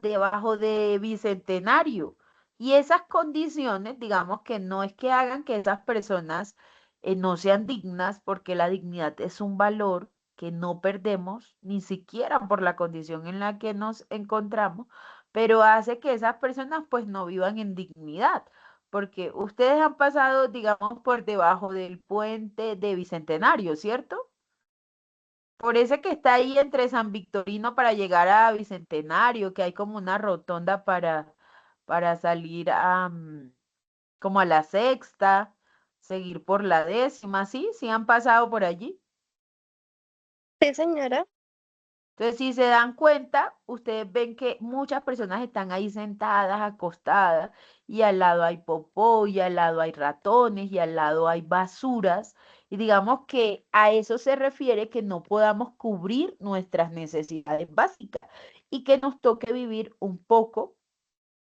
debajo de Bicentenario. Y esas condiciones, digamos que no es que hagan que esas personas no sean dignas, porque la dignidad es un valor que no perdemos, ni siquiera por la condición en la que nos encontramos, pero hace que esas personas pues no vivan en dignidad porque ustedes han pasado, digamos, por debajo del puente de Bicentenario, ¿cierto? Por ese que está ahí entre San Victorino para llegar a Bicentenario, que hay como una rotonda para salir a, como a la Sexta, seguir por la Décima, ¿sí? ¿Sí han pasado por allí? Sí, señora. Entonces, si se dan cuenta, ustedes ven que muchas personas están ahí sentadas, acostadas, y al lado hay popó, y al lado hay ratones, y al lado hay basuras. Y digamos que a eso se refiere que no podamos cubrir nuestras necesidades básicas y que nos toque vivir un poco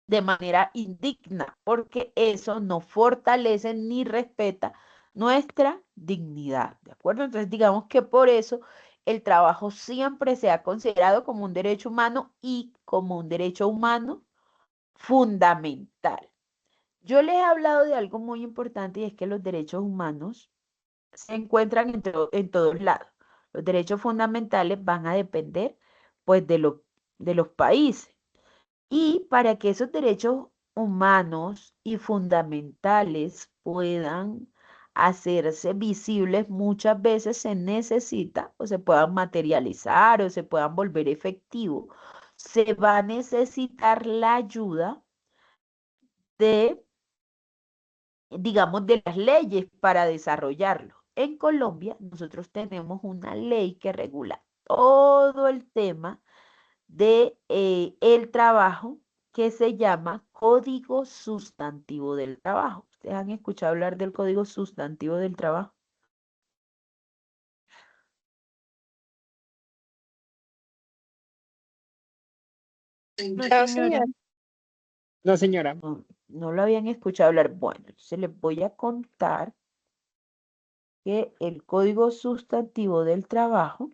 de manera indigna, porque eso no fortalece ni respeta nuestra dignidad, ¿de acuerdo? Entonces, digamos que por eso el trabajo siempre se ha considerado como un derecho humano y como un derecho humano fundamental. Yo les he hablado de algo muy importante y es que los derechos humanos se encuentran en todos lados. Los derechos fundamentales van a depender, pues, de los países. Y para que esos derechos humanos y fundamentales puedan hacerse visibles, muchas veces se necesita o se puedan materializar o se puedan volver efectivos, se va a necesitar la ayuda de, digamos, de las leyes para desarrollarlo. En Colombia, nosotros tenemos una ley que regula todo el tema de el trabajo que se llama Código Sustantivo del Trabajo. ¿Ustedes han escuchado hablar del Código Sustantivo del Trabajo? No, señora. No, señora. No, no lo habían escuchado hablar. Bueno, se les voy a contar que el Código Sustantivo del Trabajo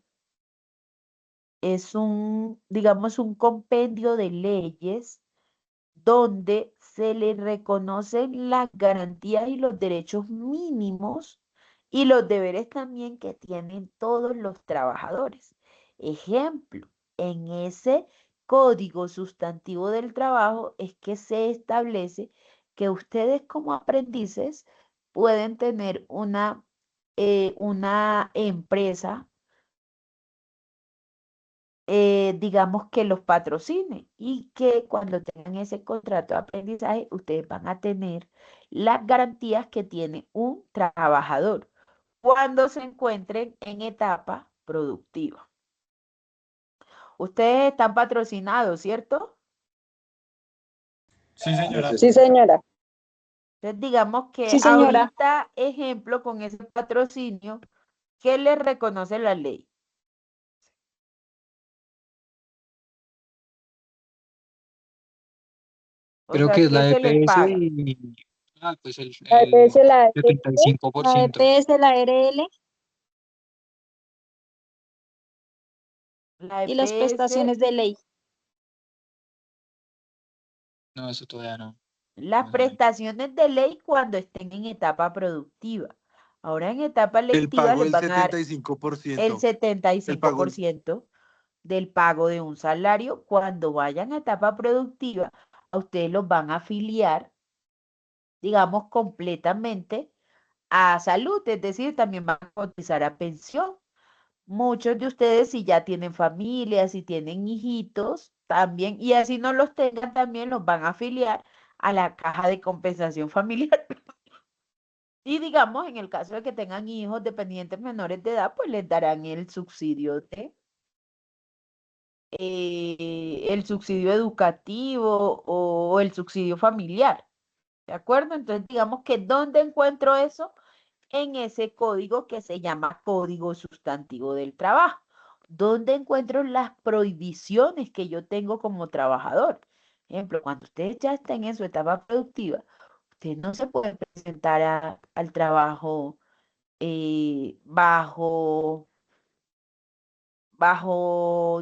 es un, digamos, un compendio de leyes donde se le reconocen las garantías y los derechos mínimos y los deberes también que tienen todos los trabajadores. Ejemplo, en ese código sustantivo del trabajo es que se establece que ustedes como aprendices pueden tener una empresa, digamos, que los patrocine y que cuando tengan ese contrato de aprendizaje, ustedes van a tener las garantías que tiene un trabajador cuando se encuentren en etapa productiva. Ustedes están patrocinados, ¿cierto? Sí, señora. Sí, señora. Entonces, digamos que Sí, señora. ahorita, ejemplo, con ese patrocinio, ¿qué les reconoce la ley? O Creo sea, que es ¿qué la se les EPS paga? y pues La el EPS, la ARL, la 75%. EPS, la ARL La y las EPS, prestaciones de ley. No, eso todavía no. las No hay. prestaciones de ley cuando estén en etapa productiva. Ahora en etapa El lectiva pago les del van a dar el 75%. El pago, 75% del pago de un salario. Cuando vayan a etapa productiva, a ustedes los van a afiliar, digamos, completamente a salud, es decir, también van a cotizar a pensión. Muchos de ustedes, si ya tienen familia, si tienen hijitos, también, y así no los tengan, también los van a afiliar a la caja de compensación familiar. Y digamos, en el caso de que tengan hijos dependientes menores de edad, pues les darán el subsidio educativo o el subsidio familiar. ¿De acuerdo? Entonces, digamos que ¿dónde encuentro eso? En ese código que se llama Código Sustantivo del Trabajo, donde encuentro las prohibiciones que yo tengo como trabajador. Ejemplo, cuando ustedes ya estén en su etapa productiva, ustedes no se pueden presentar al trabajo bajo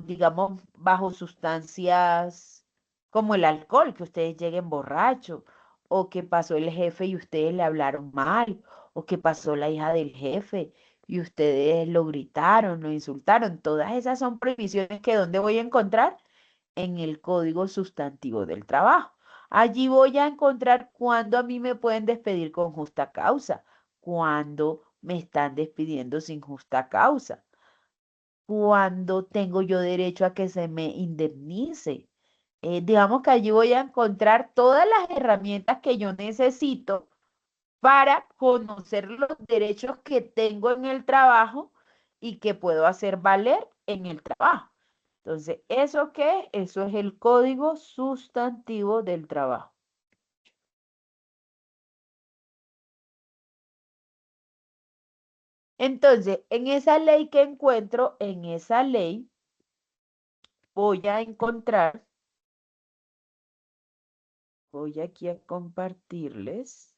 digamos, bajo sustancias como el alcohol, que ustedes lleguen borrachos, o que pasó el jefe y ustedes le hablaron mal, o que pasó la hija del jefe y ustedes lo gritaron, lo insultaron. Todas esas son prohibiciones que ¿dónde voy a encontrar? En el Código Sustantivo del Trabajo. Allí voy a encontrar cuándo a mí me pueden despedir con justa causa, cuándo me están despidiendo sin justa causa, cuando tengo yo derecho a que se me indemnice. Digamos que allí voy a encontrar todas las herramientas que yo necesito para conocer los derechos que tengo en el trabajo y que puedo hacer valer en el trabajo. Entonces, ¿eso qué es? Eso es el Código Sustantivo del Trabajo. Entonces, en esa ley que encuentro, en esa ley voy a encontrar, voy aquí a compartirles.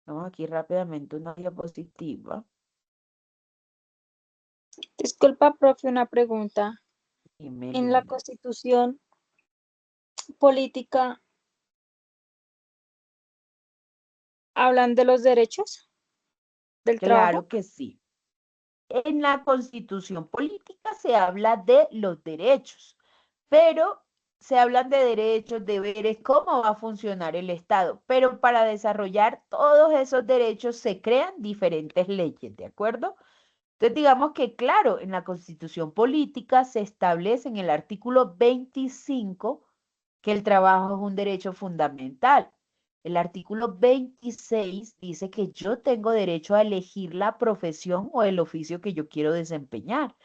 Vamos aquí rápidamente una diapositiva. Disculpa, profe, una pregunta. Dime, En la linda. Constitución política hablan de los derechos del trabajo. Claro que sí. En la Constitución política se habla de los derechos, pero se hablan de derechos, deberes, cómo va a funcionar el Estado. Pero para desarrollar todos esos derechos se crean diferentes leyes, ¿de acuerdo? Entonces, digamos que, claro, en la Constitución política se establece en el artículo 25 que el trabajo es un derecho fundamental. El artículo 26 dice que yo tengo derecho a elegir la profesión o el oficio que yo quiero desempeñar.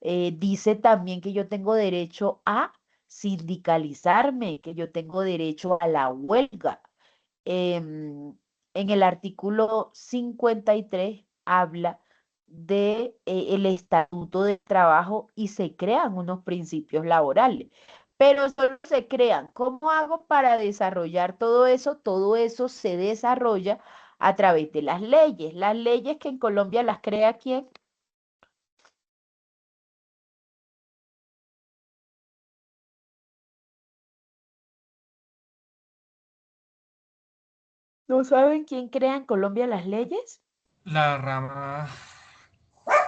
Dice también que yo tengo derecho a sindicalizarme, que yo tengo derecho a la huelga. En el artículo 53 habla de el estatuto de trabajo y se crean unos principios laborales, pero solo se crean. ¿Cómo hago para desarrollar todo eso? Todo eso se desarrolla a través de las leyes. Las leyes que en Colombia las crea ¿quién? ¿No saben quién crea en Colombia las leyes? La rama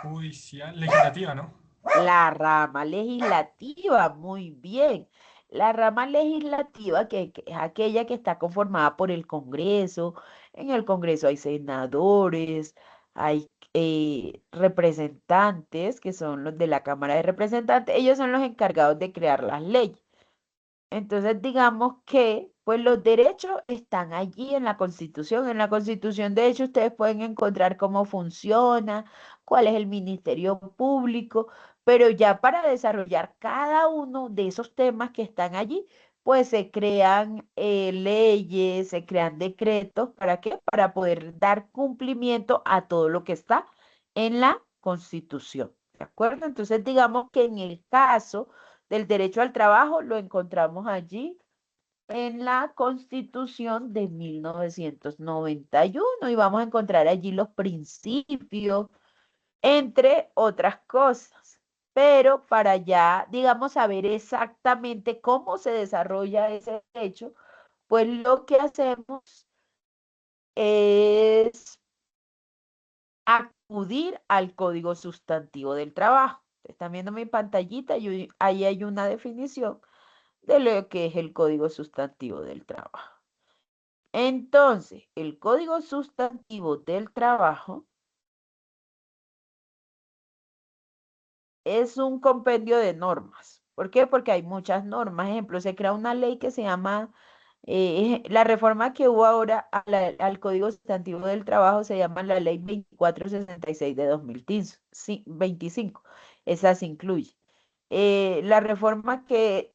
judicial, legislativa, ¿no? La rama legislativa, muy bien. La rama legislativa, que es aquella que está conformada por el Congreso. En el Congreso hay senadores, hay representantes, que son los de la Cámara de Representantes. Ellos son los encargados de crear las leyes. Entonces, digamos que, pues los derechos están allí en la Constitución. En la Constitución, de hecho, ustedes pueden encontrar cómo funciona, cuál es el Ministerio Público, pero ya para desarrollar cada uno de esos temas que están allí, pues se crean leyes, se crean decretos. ¿Para qué? Para poder dar cumplimiento a todo lo que está en la Constitución. ¿De acuerdo? Entonces, digamos que en el caso del derecho al trabajo lo encontramos allí en la Constitución de 1991 y vamos a encontrar allí los principios, entre otras cosas. Pero para ya, digamos, saber exactamente cómo se desarrolla ese derecho, pues lo que hacemos es acudir al Código Sustantivo del Trabajo. Están viendo mi pantallita y ahí hay una definición de lo que es el Código Sustantivo del Trabajo. Entonces, el Código Sustantivo del Trabajo es un compendio de normas. ¿Por qué? Porque hay muchas normas. Ejemplo, se crea una ley que se llama, la reforma que hubo ahora al Código Sustantivo del Trabajo se llama la Ley 2466 de 2015, sí, 25. Esa se incluye. La reforma que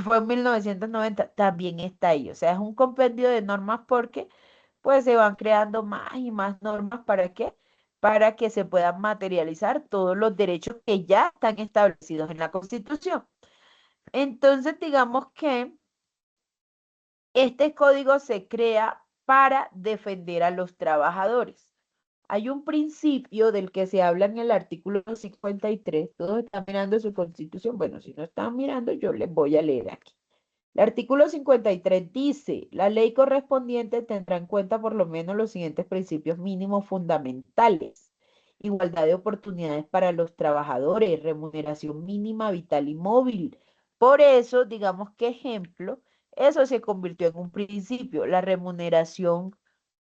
fue en 1990 también está ahí. O sea, es un compendio de normas porque pues se van creando más y más normas. ¿Para qué? Para que se puedan materializar todos los derechos que ya están establecidos en la Constitución. Entonces, digamos que este código se crea para defender a los trabajadores. Hay un principio del que se habla en el artículo 53. Todos están mirando su Constitución. Bueno, si no están mirando, yo les voy a leer aquí. El artículo 53 dice, la ley correspondiente tendrá en cuenta por lo menos los siguientes principios mínimos fundamentales: igualdad de oportunidades para los trabajadores, remuneración mínima vital y móvil. Por eso, digamos que ejemplo, eso se convirtió en un principio, la remuneración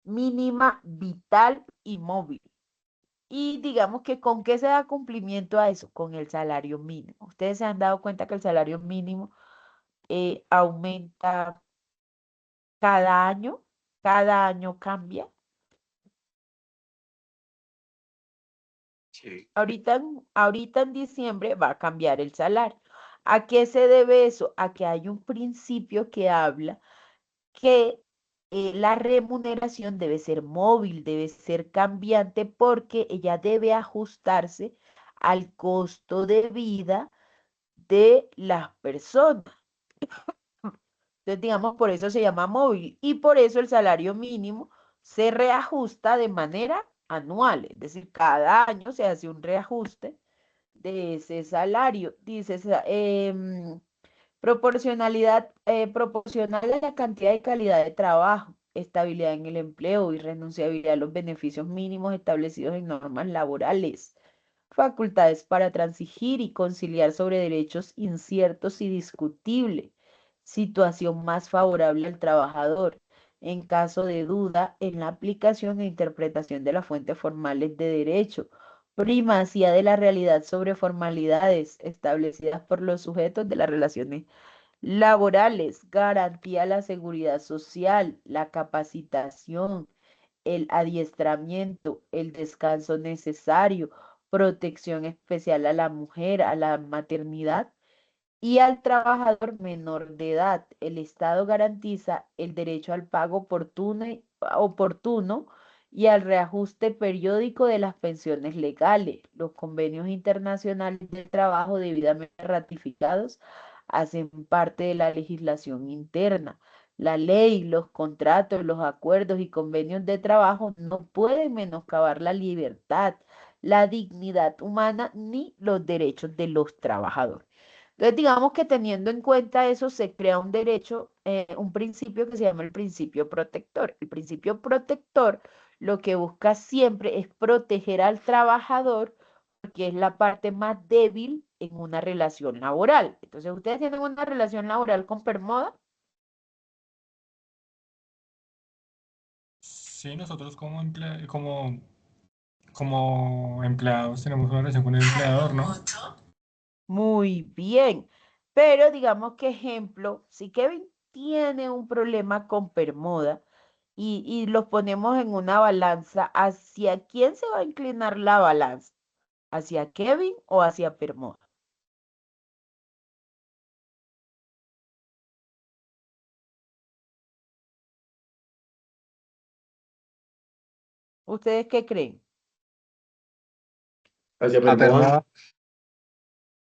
mínima vital y móvil. Y digamos que ¿con qué se da cumplimiento a eso? Con el salario mínimo. Ustedes se han dado cuenta que el salario mínimo aumenta cada año cambia. Sí. Ahorita en diciembre va a cambiar el salario. ¿A qué se debe eso? A que hay un principio que habla que la remuneración debe ser móvil, debe ser cambiante porque ella debe ajustarse al costo de vida de las personas. Entonces, digamos, por eso se llama móvil y por eso el salario mínimo se reajusta de manera anual, es decir, cada año se hace un reajuste de ese salario. Dice, proporcionalidad, proporcional a la cantidad y calidad de trabajo, estabilidad en el empleo y renunciabilidad a los beneficios mínimos establecidos en normas laborales, facultades para transigir y conciliar sobre derechos inciertos y discutibles, situación más favorable al trabajador en caso de duda en la aplicación e interpretación de las fuentes formales de derecho, primacía de la realidad sobre formalidades establecidas por los sujetos de las relaciones laborales, garantía a la seguridad social, la capacitación, el adiestramiento, el descanso necesario, protección especial a la mujer, a la maternidad y al trabajador menor de edad. El Estado garantiza el derecho al pago oportuno y al reajuste periódico de las pensiones legales. Los convenios internacionales del trabajo debidamente ratificados hacen parte de la legislación interna. La ley, los contratos, los acuerdos y convenios de trabajo no pueden menoscabar la libertad, la dignidad humana ni los derechos de los trabajadores. Entonces, digamos que teniendo en cuenta eso, se crea un derecho, un principio que se llama el principio protector. El principio protector lo que busca siempre es proteger al trabajador porque es la parte más débil en una relación laboral. Entonces, ¿ustedes tienen una relación laboral con Permoda? Sí, nosotros como empleados tenemos una relación con el empleador, ¿no? Muy bien. Pero digamos que ejemplo, si Kevin tiene un problema con Permoda y los ponemos en una balanza, ¿hacia quién se va a inclinar la balanza? ¿Hacia Kevin o hacia Permoda? ¿Ustedes qué creen? Hacia A Permoda. Permoda.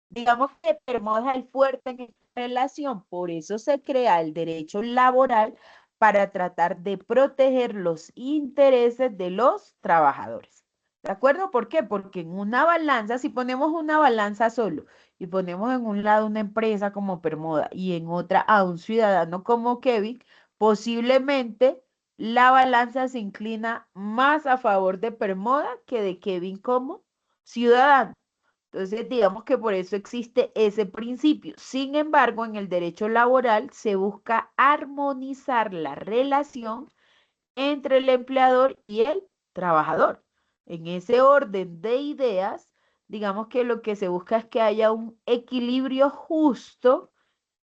Digamos que Permoda es el fuerte en esta relación, por eso se crea el derecho laboral para tratar de proteger los intereses de los trabajadores. ¿De acuerdo? ¿Por qué? Porque en una balanza, si ponemos una balanza solo y ponemos en un lado una empresa como Permoda y en otra a un ciudadano como Kevin, posiblemente la balanza se inclina más a favor de Permoda que de Kevin como ciudadano. Entonces, digamos que por eso existe ese principio. Sin embargo, en el derecho laboral se busca armonizar la relación entre el empleador y el trabajador. En ese orden de ideas, digamos que lo que se busca es que haya un equilibrio justo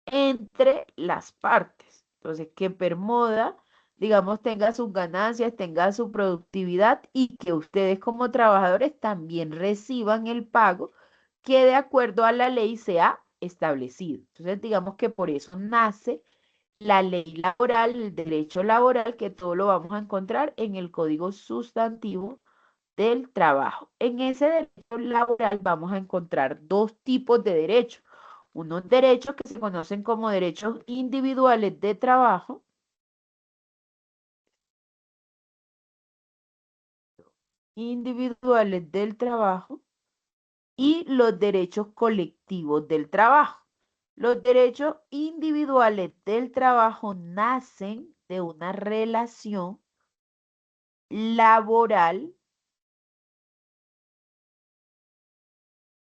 entre las partes. Entonces, que Permoda, digamos, tenga sus ganancias, tenga su productividad y que ustedes como trabajadores también reciban el pago que de acuerdo a la ley sea establecido. Entonces, digamos que por eso nace la ley laboral, el derecho laboral, que todo lo vamos a encontrar en el Código Sustantivo del Trabajo. En ese derecho laboral vamos a encontrar dos tipos de derechos. Unos derechos que se conocen como derechos individuales de trabajo y los derechos colectivos del trabajo. Los derechos individuales del trabajo nacen de una relación laboral,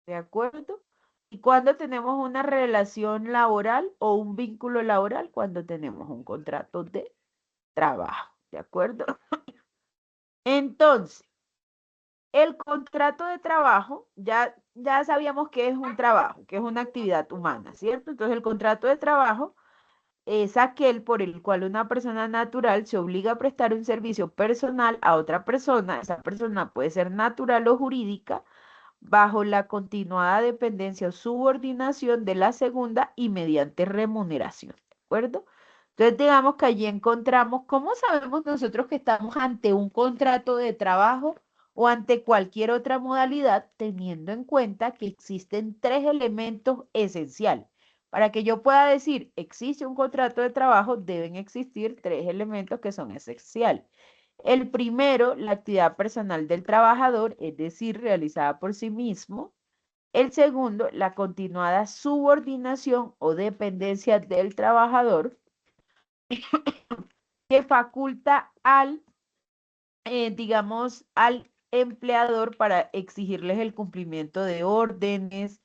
¿de acuerdo? ¿Y cuando tenemos una relación laboral o un vínculo laboral? Cuando tenemos un contrato de trabajo, ¿de acuerdo? Entonces, el contrato de trabajo, ya sabíamos que es un trabajo, que es una actividad humana, ¿cierto? Entonces, el contrato de trabajo es aquel por el cual una persona natural se obliga a prestar un servicio personal a otra persona. Esa persona puede ser natural o jurídica, bajo la continuada dependencia o subordinación de la segunda y mediante remuneración, ¿de acuerdo? Entonces, digamos que allí encontramos, ¿cómo sabemos nosotros que estamos ante un contrato de trabajo o ante cualquier otra modalidad, teniendo en cuenta que existen tres elementos esenciales? Para que yo pueda decir, existe un contrato de trabajo, deben existir tres elementos que son esenciales. El primero, la actividad personal del trabajador, es decir, realizada por sí mismo. El segundo, la continuada subordinación o dependencia del trabajador que faculta al, digamos, al empleador para exigirles el cumplimiento de órdenes,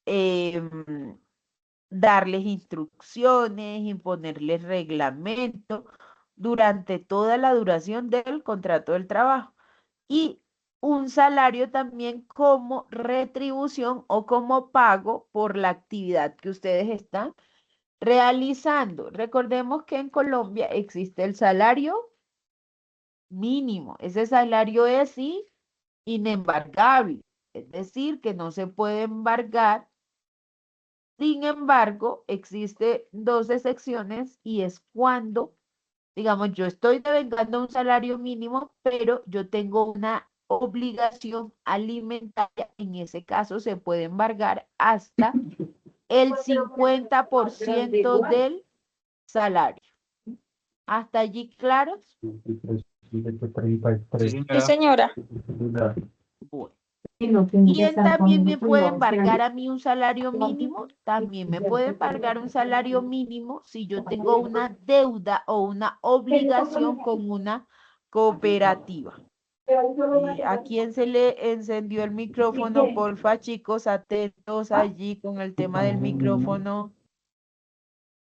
em, darles instrucciones, imponerles reglamento durante toda la duración del contrato del trabajo. Y un salario también como retribución o como pago por la actividad que ustedes están realizando. Recordemos que en Colombia existe el salario mínimo. Ese salario es inembargable, es decir, que no se puede embargar. Sin embargo, existe dos excepciones y es cuando, digamos, yo estoy devengando un salario mínimo, pero yo tengo una obligación alimentaria. En ese caso se puede embargar hasta el 50% del salario. ¿Hasta allí claros? Sí, Sí, señora. señora. Bueno. Y no tiene Y que él estar también poniendo me puede cuidado. embargar a mí un salario mínimo, también me puede embargar un salario mínimo si yo tengo una deuda o una obligación con una cooperativa. ¿A quién se le encendió el micrófono? Porfa, chicos, atentos allí con el tema del micrófono.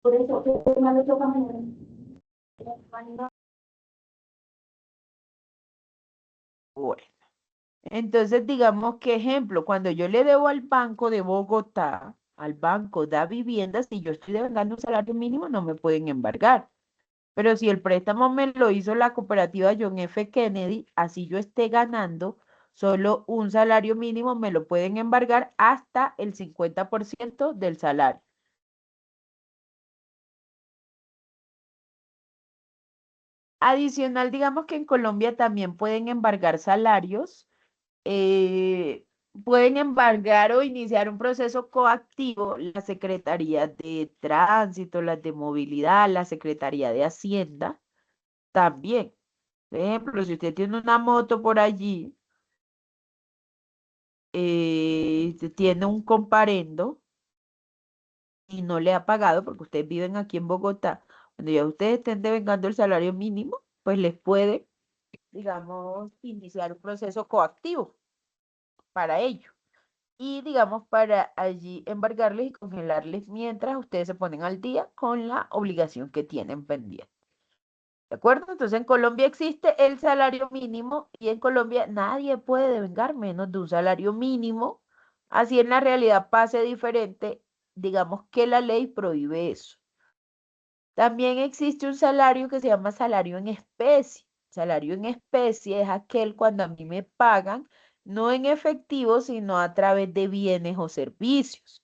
Por eso, ¿qué tema le toca mañana? Bueno, entonces digamos que ejemplo, cuando yo le debo al Banco de Bogotá, al Banco da Vivienda, si yo estoy devengando un salario mínimo, no me pueden embargar. Pero si el préstamo me lo hizo la cooperativa John F. Kennedy, así yo esté ganando solo un salario mínimo, me lo pueden embargar hasta el 50% del salario. Adicional, digamos que en Colombia también pueden embargar salarios, eh, pueden embargar o iniciar un proceso coactivo la Secretaría de Tránsito, las de Movilidad, la Secretaría de Hacienda, también. Por ejemplo, si usted tiene una moto por allí, tiene un comparendo y no le ha pagado porque ustedes viven aquí en Bogotá, cuando ya ustedes estén devengando el salario mínimo, pues les puede, digamos, iniciar un proceso coactivo para ello. Y digamos, para allí embargarles y congelarles mientras ustedes se ponen al día con la obligación que tienen pendiente. ¿De acuerdo? Entonces en Colombia existe el salario mínimo y en Colombia nadie puede devengar menos de un salario mínimo. Así en la realidad pase diferente, digamos que la ley prohíbe eso. También existe un salario que se llama salario en especie. Salario en especie es aquel cuando a mí me pagan, no en efectivo, sino a través de bienes o servicios.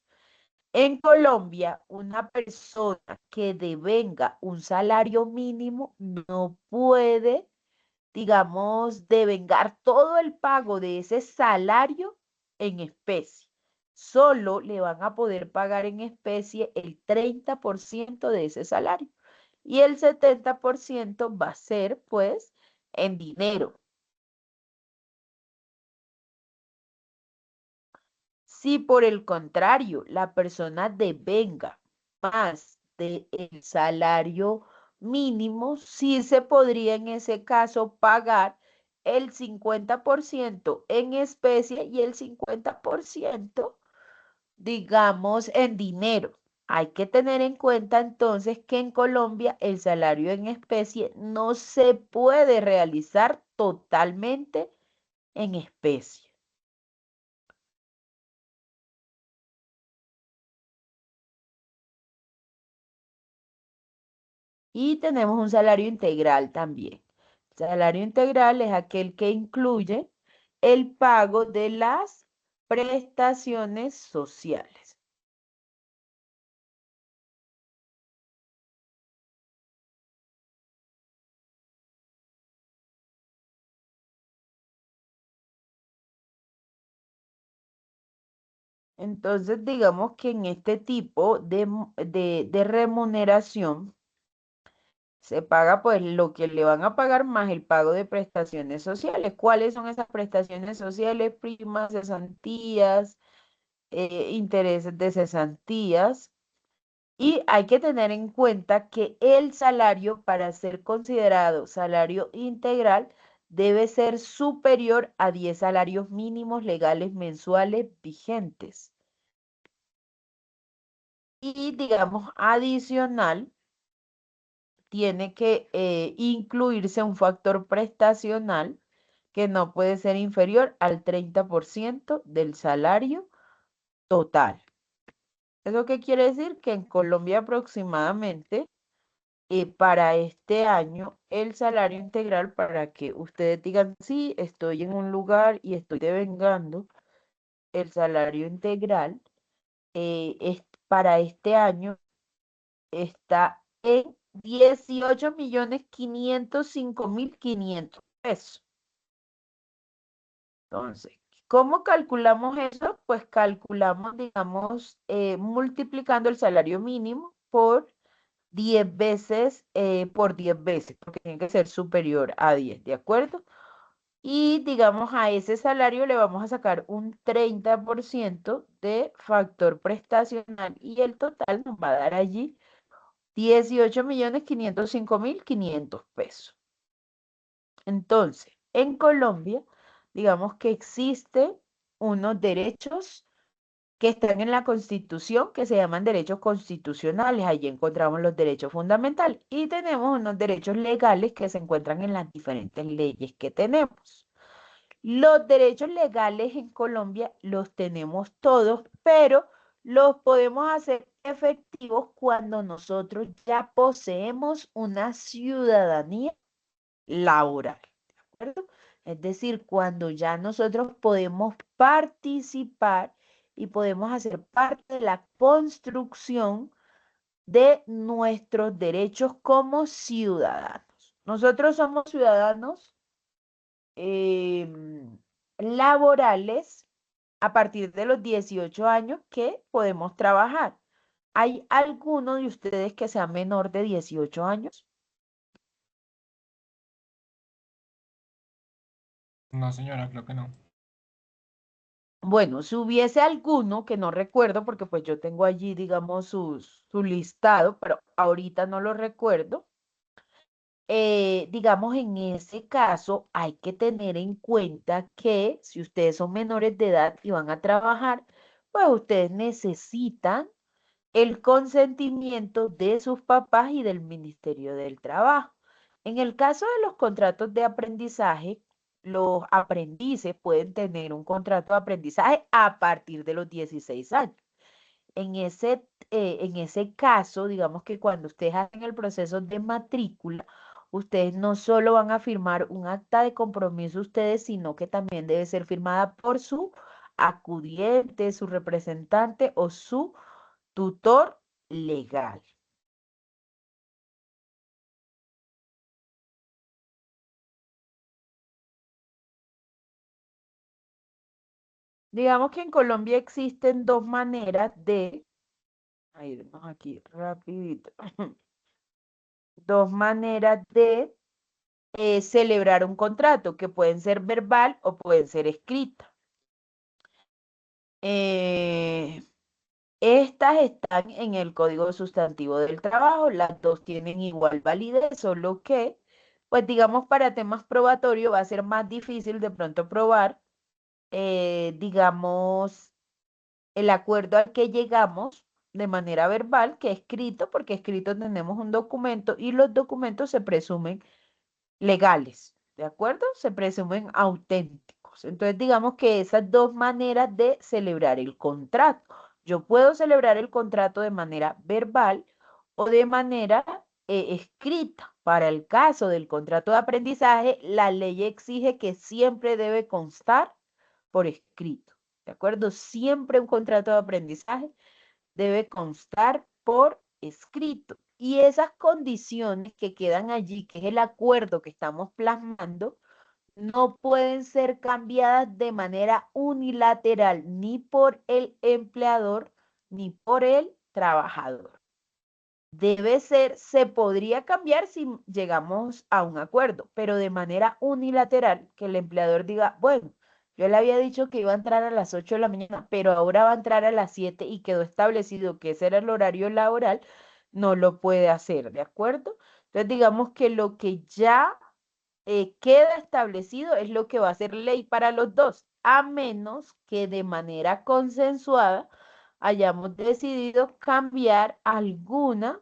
En Colombia, una persona que devenga un salario mínimo no puede, digamos, devengar todo el pago de ese salario en especie. Solo le van a poder pagar en especie el 30% de ese salario y el 70% va a ser, pues, en dinero. Si por el contrario la persona devenga más del salario mínimo, sí se podría en ese caso pagar el 50% en especie y el 50%, digamos, en dinero. Hay que tener en cuenta entonces que en Colombia el salario en especie no se puede realizar totalmente en especie. Y tenemos un salario integral también. Salario integral es aquel que incluye el pago de las prestaciones sociales. Entonces, digamos que en este tipo de remuneración se paga pues lo que le van a pagar más el pago de prestaciones sociales. ¿Cuáles son esas prestaciones sociales? Primas, cesantías, intereses de cesantías. Y hay que tener en cuenta que el salario, para ser considerado salario integral, debe ser superior a 10 salarios mínimos legales mensuales vigentes. Y digamos, adicional, tiene que incluirse un factor prestacional que no puede ser inferior al 30% del salario total. ¿Eso qué quiere decir? Que en Colombia aproximadamente para este año el salario integral, para que ustedes digan, sí, estoy en un lugar y estoy devengando el salario integral, para este año está en 18.505.500 pesos. Entonces, ¿cómo calculamos eso? Pues calculamos, digamos, multiplicando el salario mínimo por 10 veces, por 10 veces, porque tiene que ser superior a 10, ¿de acuerdo? y digamos a ese salario le vamos a sacar un 30% de factor prestacional y el total nos va a dar allí 18.505.500 pesos. Entonces, en Colombia, digamos que existen unos derechos que están en la Constitución, que se llaman derechos constitucionales. Allí encontramos los derechos fundamentales y tenemos unos derechos legales que se encuentran en las diferentes leyes que tenemos. Los derechos legales en Colombia los tenemos todos, pero los podemos hacer efectivos cuando nosotros ya poseemos una ciudadanía laboral, ¿de acuerdo? Es decir, cuando ya nosotros podemos participar y podemos hacer parte de la construcción de nuestros derechos como ciudadanos. Nosotros somos ciudadanos laborales a partir de los 18 años que podemos trabajar. ¿Hay alguno de ustedes que sea menor de 18 años? No, señora, creo que no. Bueno, si hubiese alguno que no recuerdo, porque pues yo tengo allí, digamos, su listado, pero ahorita no lo recuerdo. Digamos, en ese caso hay que tener en cuenta que si ustedes son menores de edad y van a trabajar, pues ustedes necesitan el consentimiento de sus papás y del Ministerio del Trabajo. En el caso de los contratos de aprendizaje, los aprendices pueden tener un contrato de aprendizaje a partir de los 16 años. En ese caso, digamos que cuando ustedes hacen el proceso de matrícula, ustedes no solo van a firmar un acta de compromiso ustedes, sino que también debe ser firmada por su acudiente, su representante o su tutor legal. Digamos que en Colombia existen dos maneras de, a irnos aquí rapidito, dos maneras de celebrar un contrato, que pueden ser verbal o pueden ser escritas. Eh, Estas están en el Código Sustantivo del Trabajo, las dos tienen igual validez, solo que, pues digamos, para temas probatorios va a ser más difícil de pronto probar, digamos, el acuerdo al que llegamos de manera verbal que escrito, porque escrito tenemos un documento y los documentos se presumen legales, ¿de acuerdo? Se presumen auténticos. Entonces, digamos que esas dos maneras de celebrar el contrato. Yo puedo celebrar el contrato de manera verbal o de manera escrita. Para el caso del contrato de aprendizaje, la ley exige que siempre debe constar por escrito, ¿de acuerdo? Siempre un contrato de aprendizaje debe constar por escrito. Y esas condiciones que quedan allí, que es el acuerdo que estamos plasmando, no pueden ser cambiadas de manera unilateral ni por el empleador ni por el trabajador. Debe ser, se podría cambiar si llegamos a un acuerdo, pero de manera unilateral, que el empleador diga, bueno, yo le había dicho que iba a entrar a las 8 de la mañana, pero ahora va a entrar a las 7 y quedó establecido que ese era el horario laboral, no lo puede hacer, ¿de acuerdo? Entonces, digamos que lo que ya queda establecido es lo que va a ser ley para los dos, a menos que de manera consensuada hayamos decidido cambiar alguna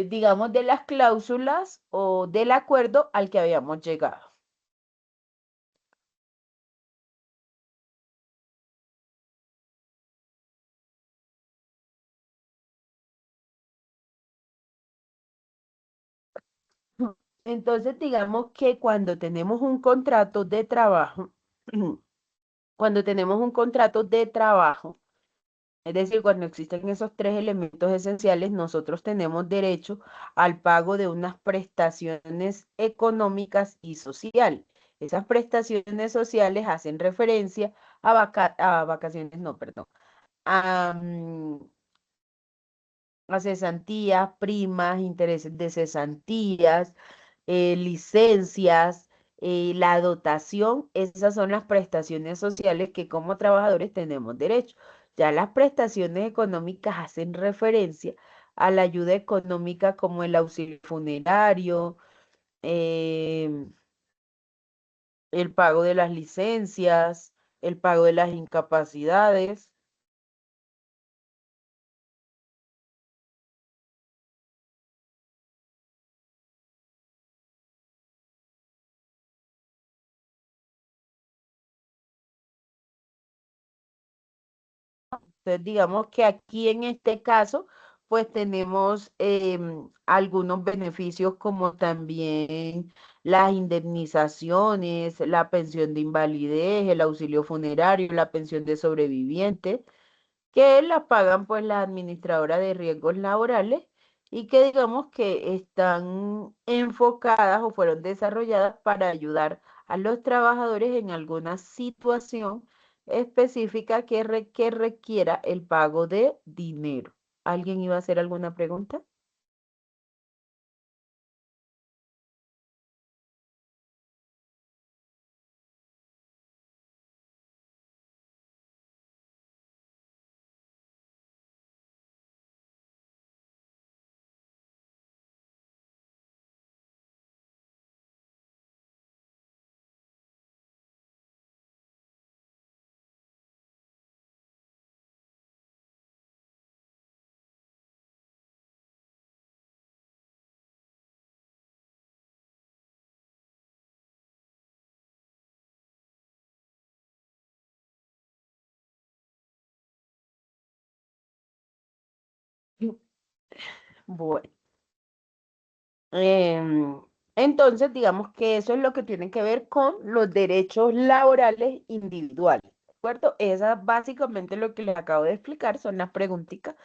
digamos, de las cláusulas o del acuerdo al que habíamos llegado. Entonces, digamos que cuando tenemos un contrato de trabajo, cuando tenemos un contrato de trabajo, es decir, cuando existen esos tres elementos esenciales, nosotros tenemos derecho al pago de unas prestaciones económicas y sociales. Esas prestaciones sociales hacen referencia a vacaciones, no, perdón, a, a cesantías, primas, intereses de cesantías, licencias, la dotación, esas son las prestaciones sociales que como trabajadores tenemos derecho. Ya las prestaciones económicas hacen referencia a la ayuda económica como el auxilio funerario, em, el pago de las licencias, el pago de las incapacidades. Entonces, digamos que aquí en este caso, pues tenemos algunos beneficios como también las indemnizaciones, la pensión de invalidez, el auxilio funerario, la pensión de sobrevivientes, que las pagan pues la administradora de riesgos laborales y que digamos que están enfocadas o fueron desarrolladas para ayudar a los trabajadores en alguna situación específica que requiera el pago de dinero. ¿Alguien iba a hacer alguna pregunta? Bueno. Em, entonces, digamos que eso es lo que tiene que ver con los derechos laborales individuales, ¿de acuerdo? Esa básicamente lo que les acabo de explicar son las preguntitas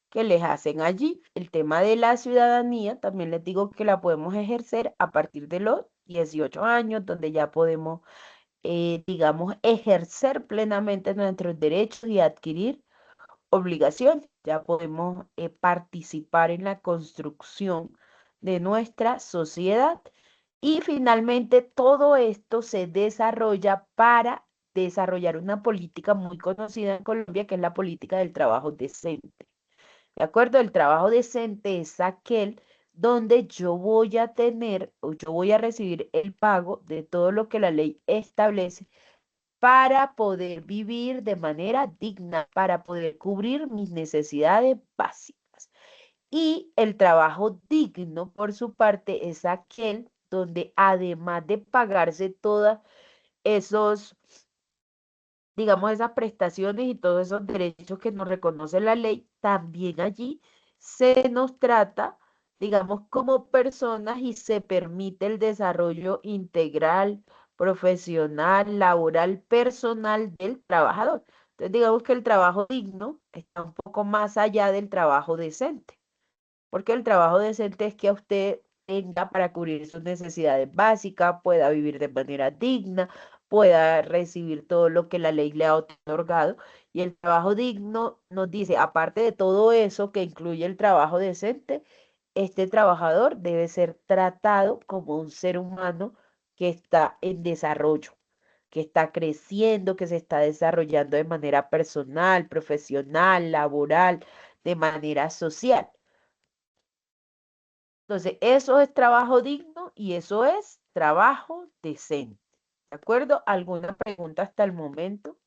que les hacen allí. El tema de la ciudadanía, también les digo que la podemos ejercer a partir de los 18 años, donde ya podemos, digamos, ejercer plenamente nuestros derechos y adquirir obligación. Ya podemos participar en la construcción de nuestra sociedad. Y finalmente todo esto se desarrolla para desarrollar una política muy conocida en Colombia, que es la política del trabajo decente. ¿De acuerdo? El trabajo decente es aquel donde yo voy a tener o yo voy a recibir el pago de todo lo que la ley establece para poder vivir de manera digna, para poder cubrir mis necesidades básicas. Y el trabajo digno, por su parte, es aquel donde además de pagarse todos esos, digamos, esas prestaciones y todos esos derechos que nos reconoce la ley, también allí se nos trata, digamos, como personas y se permite el desarrollo integral, profesional, laboral, personal del trabajador. Entonces, digamos que el trabajo digno está un poco más allá del trabajo decente. Porque el trabajo decente es que a usted tenga para cubrir sus necesidades básicas, pueda vivir de manera digna, pueda recibir todo lo que la ley le ha otorgado. Y el trabajo digno nos dice, aparte de todo eso que incluye el trabajo decente, este trabajador debe ser tratado como un ser humano que está en desarrollo, que está creciendo, que se está desarrollando de manera personal, profesional, laboral, de manera social. Entonces, eso es trabajo digno y eso es trabajo decente. ¿De acuerdo? ¿Alguna pregunta hasta el momento?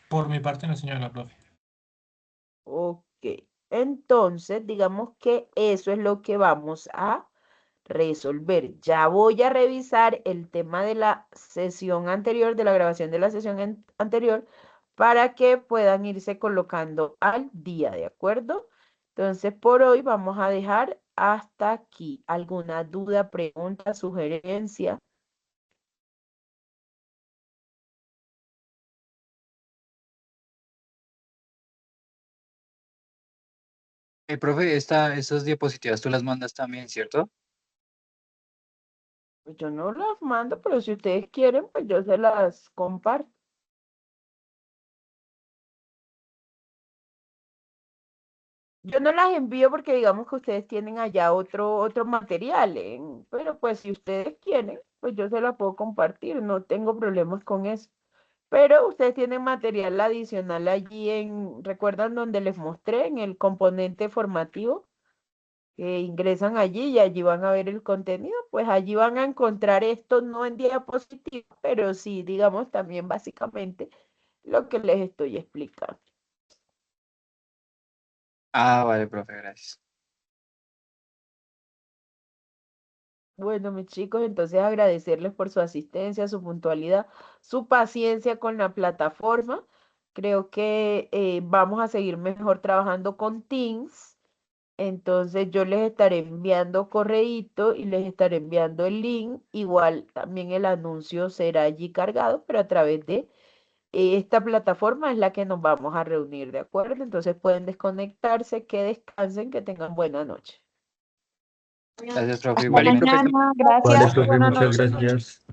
Por mi parte, no, señora profe. Ok. Entonces, digamos que eso es lo que vamos a resolver. Ya voy a revisar el tema de la sesión anterior, de la grabación de la sesión anterior, para que puedan irse colocando al día, ¿de acuerdo? Entonces, por hoy vamos a dejar hasta aquí. ¿Alguna duda, pregunta, sugerencia? Profe, estas diapositivas tú las mandas también, ¿cierto? Pues yo no las mando, pero si ustedes quieren, pues yo se las comparto. Yo no las envío porque digamos que ustedes tienen allá otro material, pero pues si ustedes quieren, pues yo se la puedo compartir, no tengo problemas con eso. Pero ustedes tienen material adicional allí ¿recuerdan donde les mostré en el componente formativo? Que ingresan allí y allí van a ver el contenido, pues allí van a encontrar esto no en diapositiva, pero sí, digamos, también básicamente lo que les estoy explicando. Ah, vale, profe, gracias. Bueno, mis chicos, entonces agradecerles por su asistencia, su puntualidad, su paciencia con la plataforma. Creo que vamos a seguir mejor trabajando con Teams. Entonces yo les estaré enviando correíto y les estaré enviando el link. Igual también el anuncio será allí cargado, pero a través de esta plataforma es la que nos vamos a reunir, ¿de acuerdo? Entonces pueden desconectarse, que descansen, que tengan buena noche. Gracias, profe, Hasta igualmente. mañana, Vale, gracias, profe, buenas muchas noches. gracias.